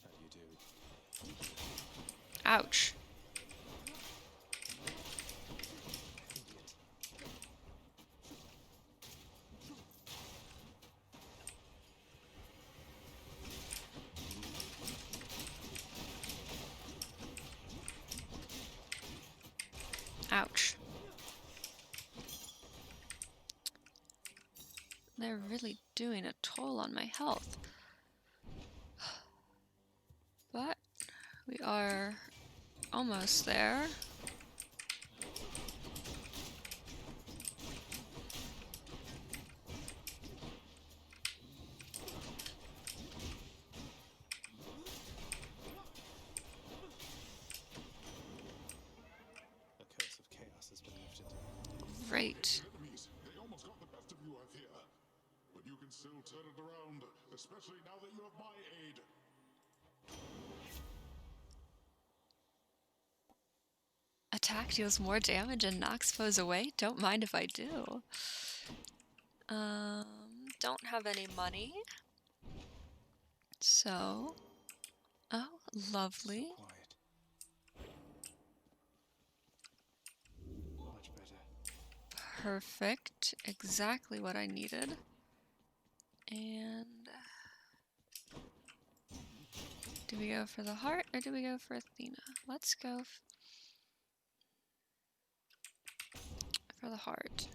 How do you do?
Ouch. Ouch. They're really doing a toll on my health. But we are almost there.
A curse of chaos has been lifted.
Great.
Enemies, they almost got the best of you out here. But you can still turn it around, especially now that you have my aid.
Attack deals more damage and knocks foes away? Don't mind if I do. Don't have any money. So... Oh, lovely.
So quiet. Much better.
Perfect. Exactly what I needed. And... do we go for the heart or do we go for Athena? Let's go for the heart.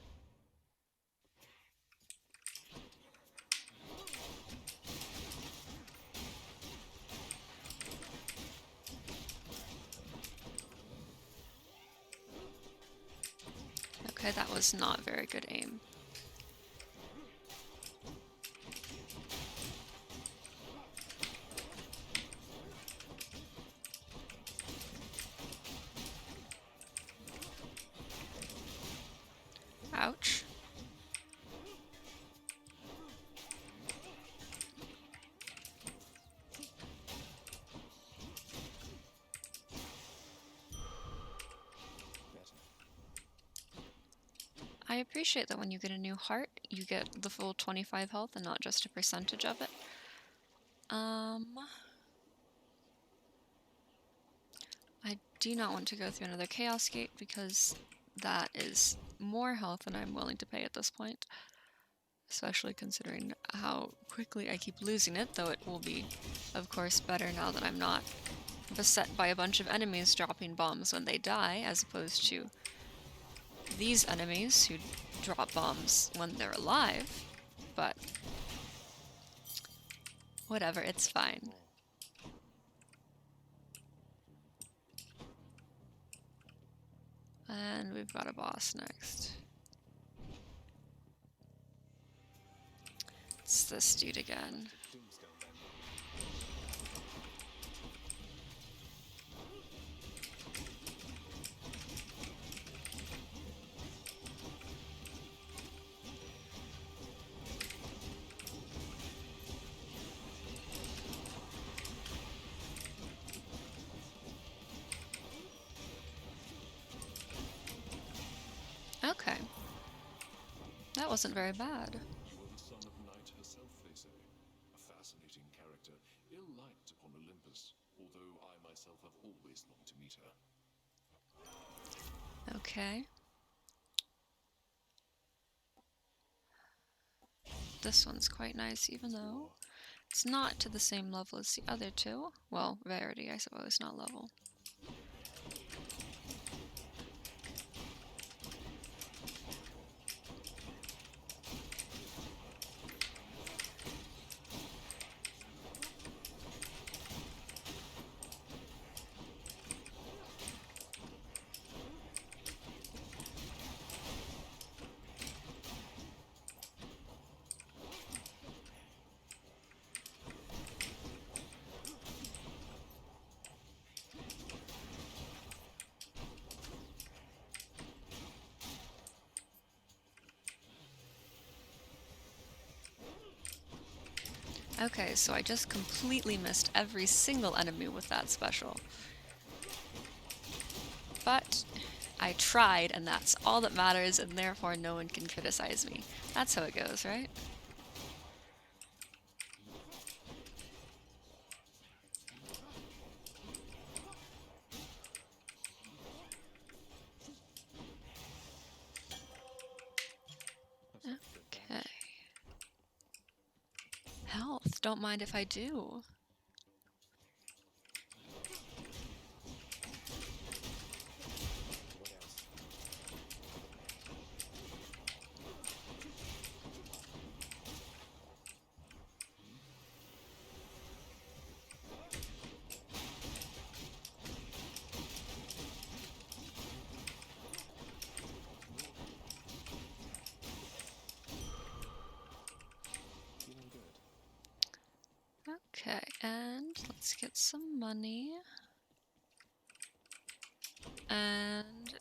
Okay, that was not very good aim. Ouch. I appreciate that when you get a new heart, you get the full 25 health and not just a percentage of it. I do not want to go through another Chaos Gate because that is more health than I'm willing to pay at this point. Especially considering how quickly I keep losing it, though it will be, of course, better now that I'm not beset by a bunch of enemies dropping bombs when they die, as opposed to these enemies who drop bombs when they're alive. But whatever, it's fine. And we've got a boss next. It's this dude again. Okay. That wasn't very bad.
You are the son of Night herself, they say. A fascinating character, ill-liked upon Olympus, although I myself have always longed to meet her.
Okay. This one's quite nice, even though it's not to the same level as the other two. Well, rarity, I suppose, not level. Okay, so I just completely missed every single enemy with that special. But I tried, and that's all that matters, and therefore no one can criticize me. That's how it goes, right? Okay. Health, don't mind if I do. Okay, and let's get some money. And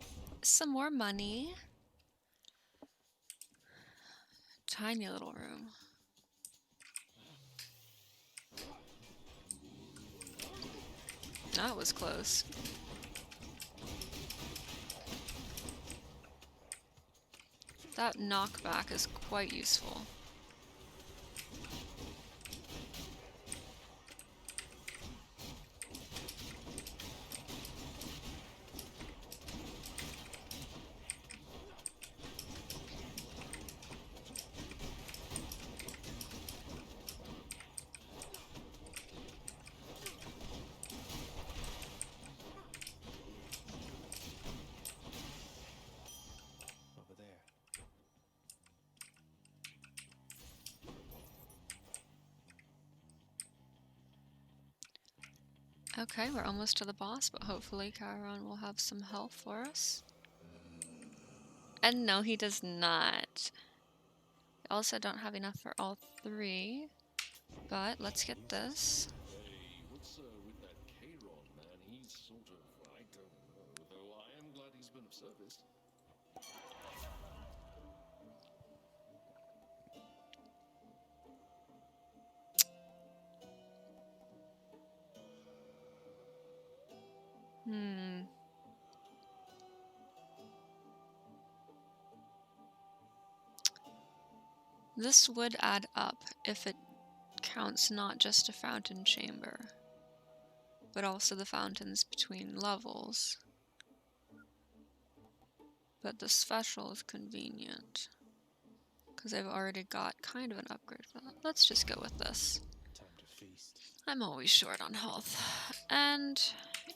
some more money. Tiny little room. That was close. That knockback is quite useful.
Over there.
Okay, we're almost to the boss, but hopefully Chiron will have some health for us. And no, he does not. I also don't have enough for all three, but let's get this.
Hey, what's with that Chiron man? He's sort of, I don't know, though I am glad he's been of service.
This would add up if it counts not just a fountain chamber, but also the fountains between levels. But the special is convenient, because I've already got kind of an upgrade for that. Let's just go with this.
Time to feast.
I'm always short on health. And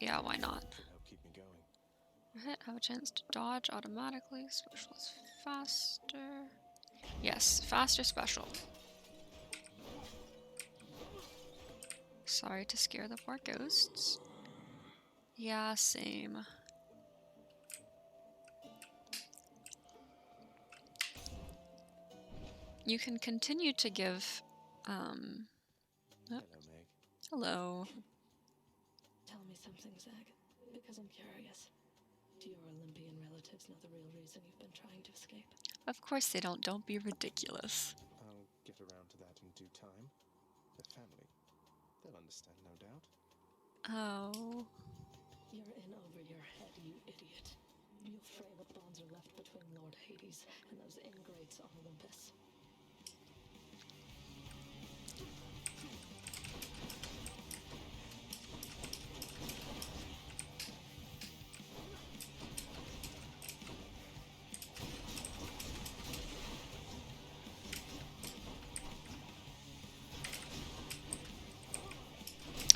yeah, why not?
Help keep me going.
Hit, have a chance to dodge automatically. Special is faster. Yes, faster special. Sorry to scare the poor ghosts. Yeah, same. You can continue to give,
Hello, Meg.
Hello.
Tell me something, Zag, because I'm curious. Do your Olympian relatives know the real reason you've been trying to escape?
Of course they don't. Don't be ridiculous.
I'll get around to that in due time. The family. They'll understand, no doubt.
Oh.
You're in over your head, you idiot. You'll fray what bonds are left between Lord Hades and those ingrates on Olympus.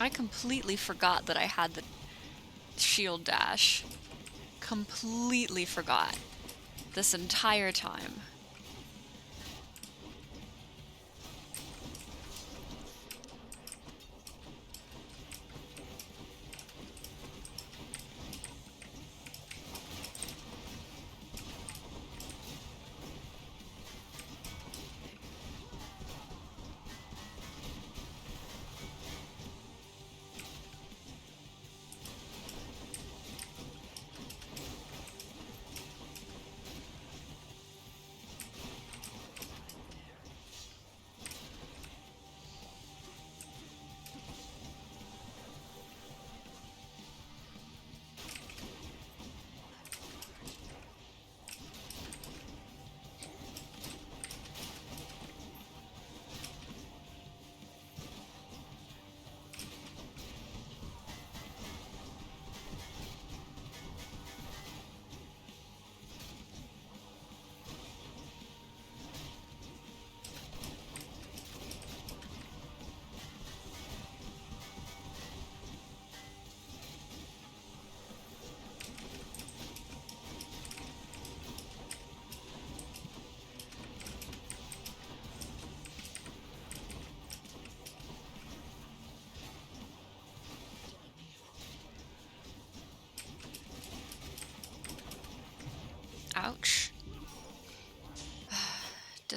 I completely forgot that I had the shield dash. Completely forgot. This entire time.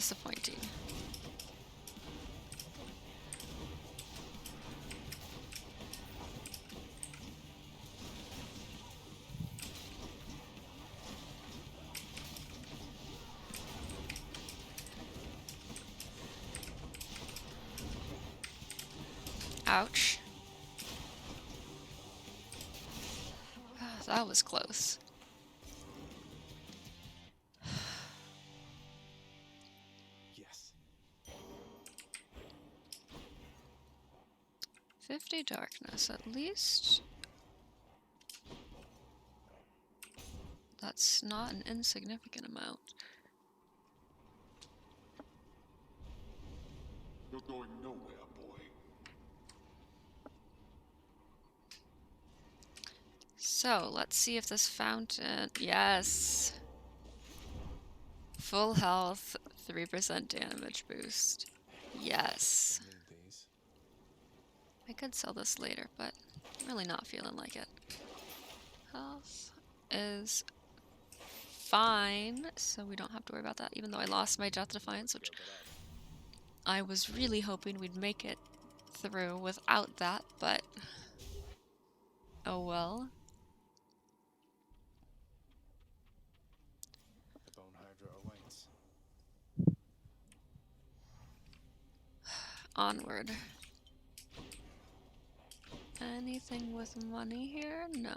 disappointing. Ouch. That was close.
Yes.
50 darkness, at least. That's not an insignificant amount.
You're going nowhere, boy.
So, let's see if this fountain... Yes! Full health, 3% damage boost. Yes. I could sell this later, but I'm really not feeling like it. Health is fine, so we don't have to worry about that, even though I lost my Death Defiance, which I was really hoping we'd make it through without that, but oh well.
The Bone Hydra awaits.
Onward. Anything with money here? No.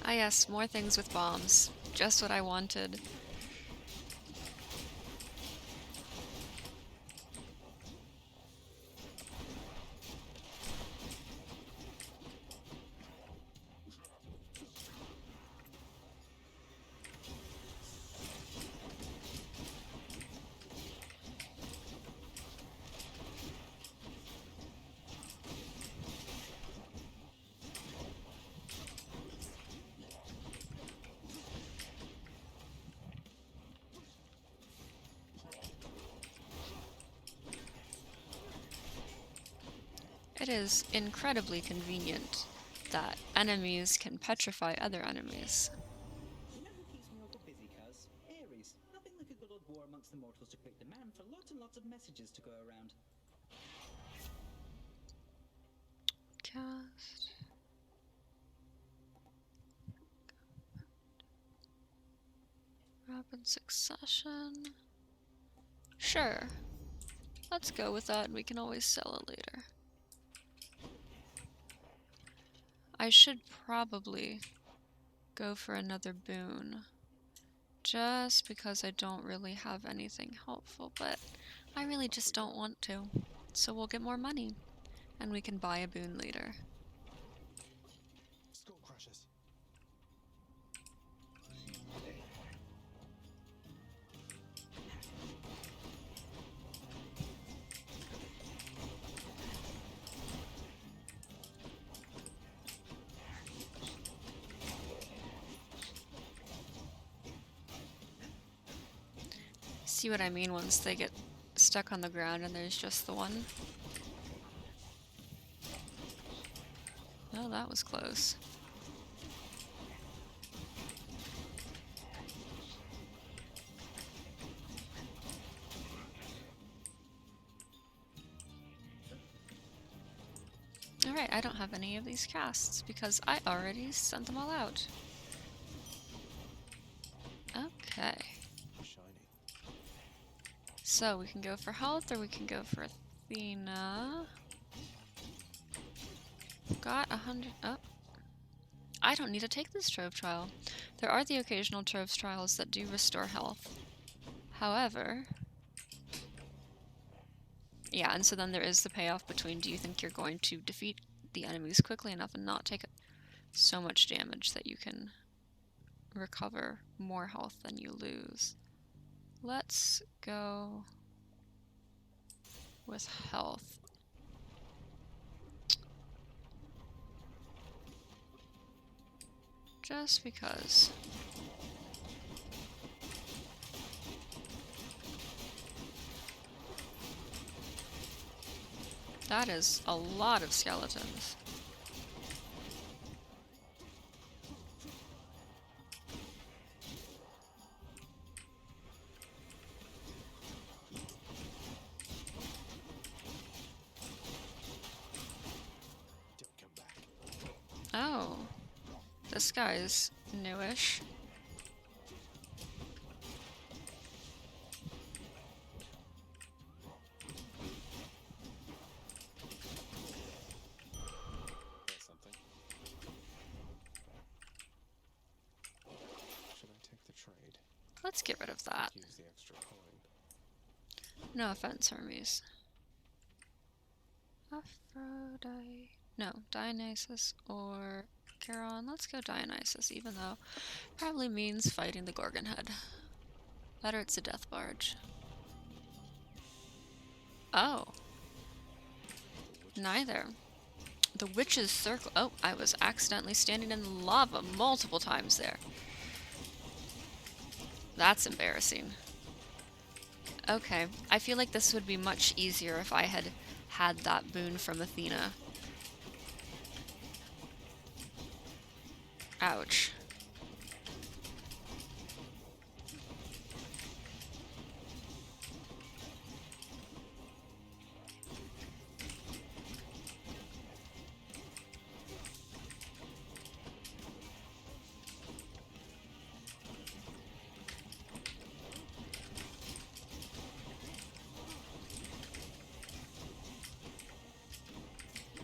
Ah yes, more things with bombs. Just what I wanted. It is incredibly convenient that enemies can petrify other enemies.
You know who keeps me awful busy, cuz? Ares. Nothing like a good old war amongst the mortals to create demand for lots and lots of messages to go around.
Cast. Rapid succession. Sure. Let's go with that, and we can always sell it later. I should probably go for another boon. Just because I don't really have anything helpful, but I really just don't want to. So we'll get more money, and we can buy a boon later.
Skull crushers.
See what I mean once they get stuck on the ground and there's just the one? Oh, that was close. Alright, I don't have any of these casts because I already sent them all out. Okay. So we can go for health or we can go for Athena. Got 100. Oh. I don't need to take this trove trial. There are the occasional trove trials that do restore health. However, yeah, and so then there is the payoff between do you think you're going to defeat the enemies quickly enough and not take so much damage that you can recover more health than you lose. Let's go with health. Just because. That is a lot of skeletons. Oh, this guy's newish. Let's get rid of that.
Use the extra coin.
No offense, Hermes. Aphrodite. No, Dionysus or Charon. Let's go Dionysus, even though it probably means fighting the Gorgon head. Better it's a death barge. Oh. Neither. The witch's circle. Oh, I was accidentally standing in lava multiple times there. That's embarrassing. Okay, I feel like this would be much easier if I had had that boon from Athena. Ouch.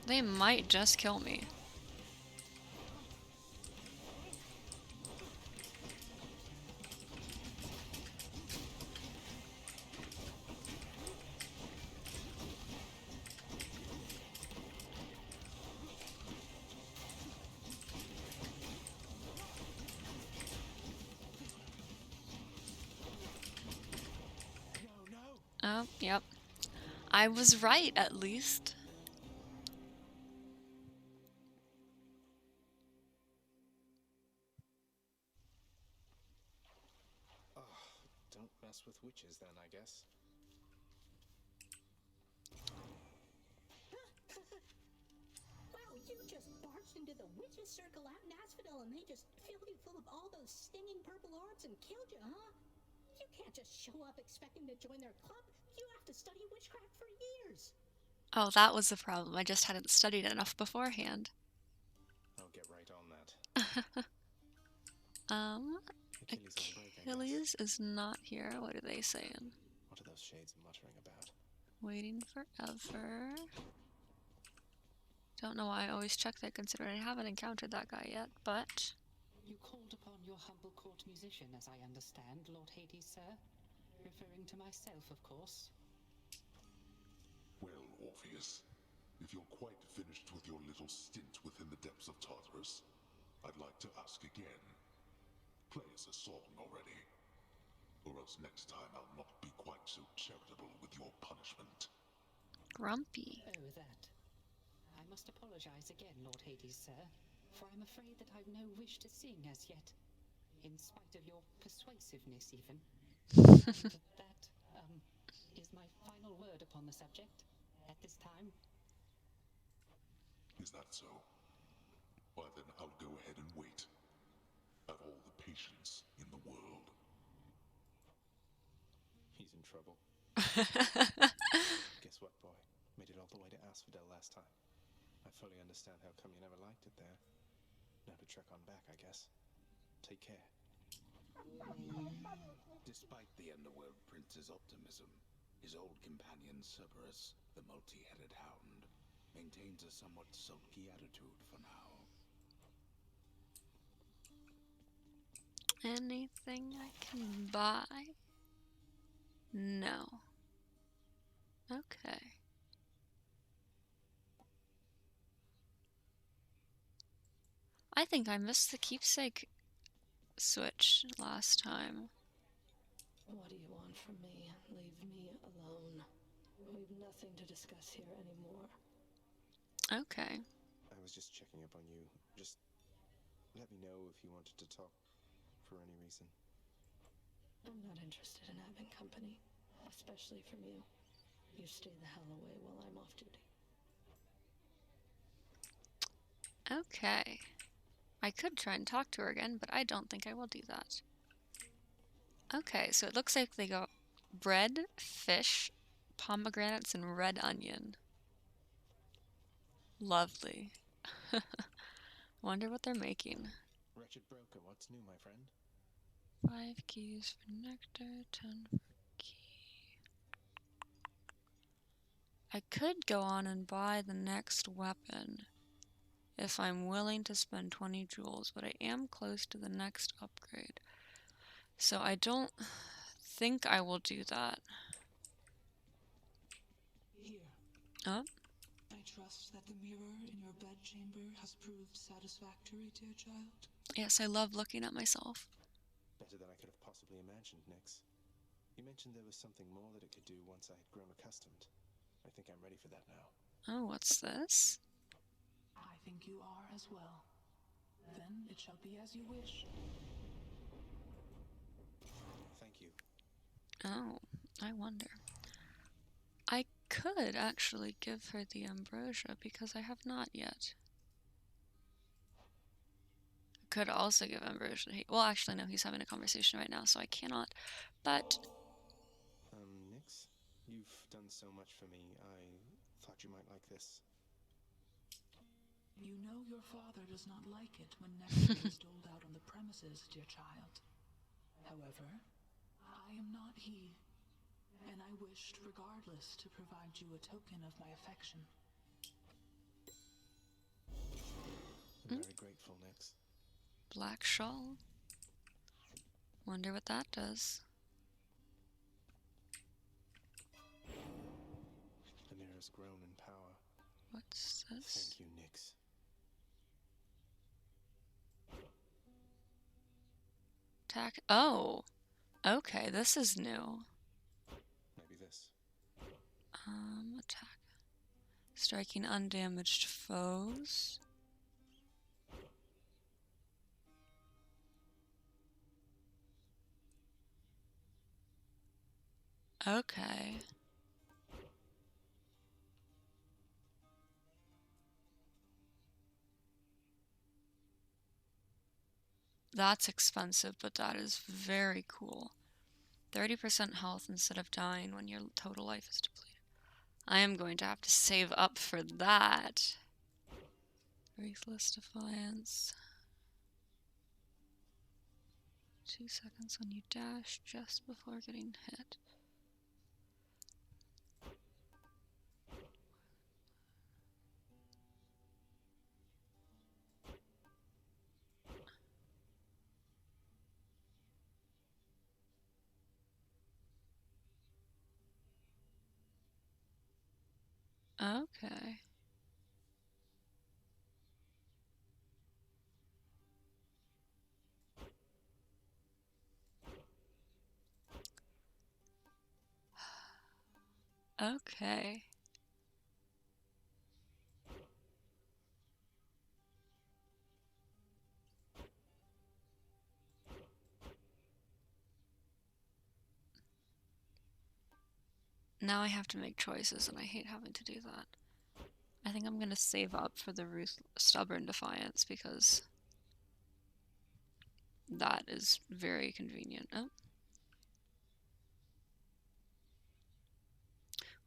They might just kill me. Oh, yep. I was right, at least.
Don't mess with witches then, I guess.
Wow, you just barged into the witches' circle out in Asphodel and they just filled you full of all those stinging purple orbs and killed you, huh? You can't just show up expecting to join their club. You have to study witchcraft for years.
Oh, that was the problem. I just hadn't studied enough beforehand.
I'll get right on that.
Achilles is not here. What are they saying?
What are those shades muttering about?
Waiting forever. Don't know why I always check that, considering I haven't encountered that guy yet, but...
You called upon your humble court musician, as I understand, Lord Hades, sir. Referring to myself, of course.
Well, Orpheus, if you're quite finished with your little stint within the depths of Tartarus, I'd like to ask again. Play us a song already. Or else next time I'll not be quite so charitable with your punishment.
Grumpy.
Oh, that. I must apologize again, Lord Hades, sir, for I'm afraid that I've no wish to sing as yet, in spite of your persuasiveness, even. And that, is my final word upon the subject at this time.
Is that so? Why then I'll go ahead and wait. I've all the patience in the world.
He's in trouble. Guess what, boy? Made it all the way to Asphodel last time. I fully understand how come you never liked it there. Never trek on back, I guess. Take care.
Despite the Underworld Prince's optimism, his old companion Cerberus, the multi-headed hound, maintains a somewhat sulky attitude for now.
Anything I can buy? No. Okay. I think I missed the keepsake switch last time.
What do you want from me? Leave me alone. We've nothing to discuss here anymore.
Okay.
I was just checking up on you. Just let me know if you wanted to talk for any reason.
I'm not interested in having company, especially from you. You stay the hell away while I'm off duty.
Okay. I could try and talk to her again, but I don't think I will do that. Okay, so it looks like they go bread, fish, pomegranates, and red onion. Lovely. Wonder what they're making.
Wretched broker, what's new, my friend?
5 keys for nectar, 10 for key. I could go on and buy the next weapon if I'm willing to spend 20 jewels, but I am close to the next upgrade. So I don't think I will do that.
Here.
Oh?
I trust that the mirror in your bedchamber has proved satisfactory, dear child.
Yes, I love looking at myself.
Better than I could have possibly imagined, Nix. You mentioned there was something more that it could do once I had grown accustomed. I think I'm ready for that now.
Oh, what's this?
I think you are as well. Then it shall be as you wish.
Thank you.
Oh, I wonder. I could actually give her the ambrosia because I have not yet. I could also give ambrosia. Well, actually, no, he's having a conversation right now, so I cannot. But
Nix? You've done so much for me. I thought you might like this.
You know your father does not like it when nectar is doled out on the premises, dear child. However, I am not he, and I wished regardless to provide you a token of my affection.
I'm very grateful, Nix.
black shawl. Wonder what that does.
The mirror's grown in power.
What's this?
Thank you, Nix.
Attack. Oh, okay, this is new.
Maybe this.
Attack. Striking undamaged foes. Okay. That's expensive, but that is very cool. 30% health instead of dying when your total life is depleted. I am going to have to save up for that. Ruthless Defiance. 2 seconds when you dash just before getting hit. Okay. Okay. Now I have to make choices, and I hate having to do that. I think I'm gonna save up for the Stubborn Defiance because that is very convenient. Oh.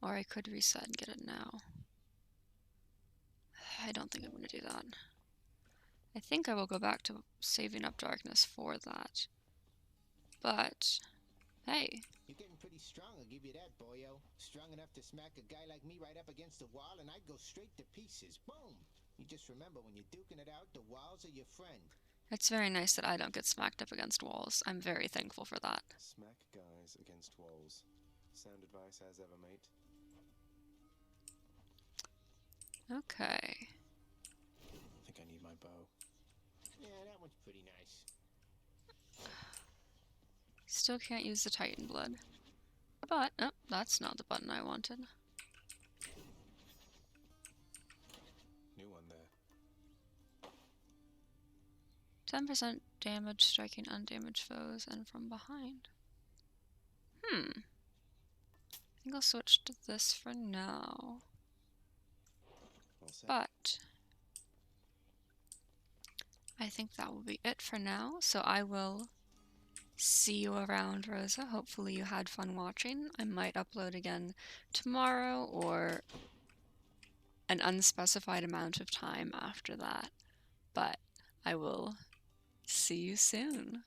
Or I could reset and get it now. I don't think I'm gonna do that. I think I will go back to saving up darkness for that. But, hey.
You're getting pretty strong, I'll give you that, boyo. Strong enough to smack a guy like me right up against the wall and I'd go straight to pieces. Boom! You just remember, when you're duking it out, the walls are your friend.
It's very nice that I don't get smacked up against walls. I'm very thankful for that.
Smack guys against walls. Sound advice as ever, mate.
Okay.
I think I need my bow.
Yeah, that one's pretty nice.
Still can't use the Titan Blood. But, oh, that's not the button I wanted.
New one there.
10% damage striking undamaged foes and from behind. I think I'll switch to this for now. But I think that will be it for now. So I will see you around, Rosa. Hopefully you had fun watching. I might upload again tomorrow or an unspecified amount of time after that. But I will see you soon.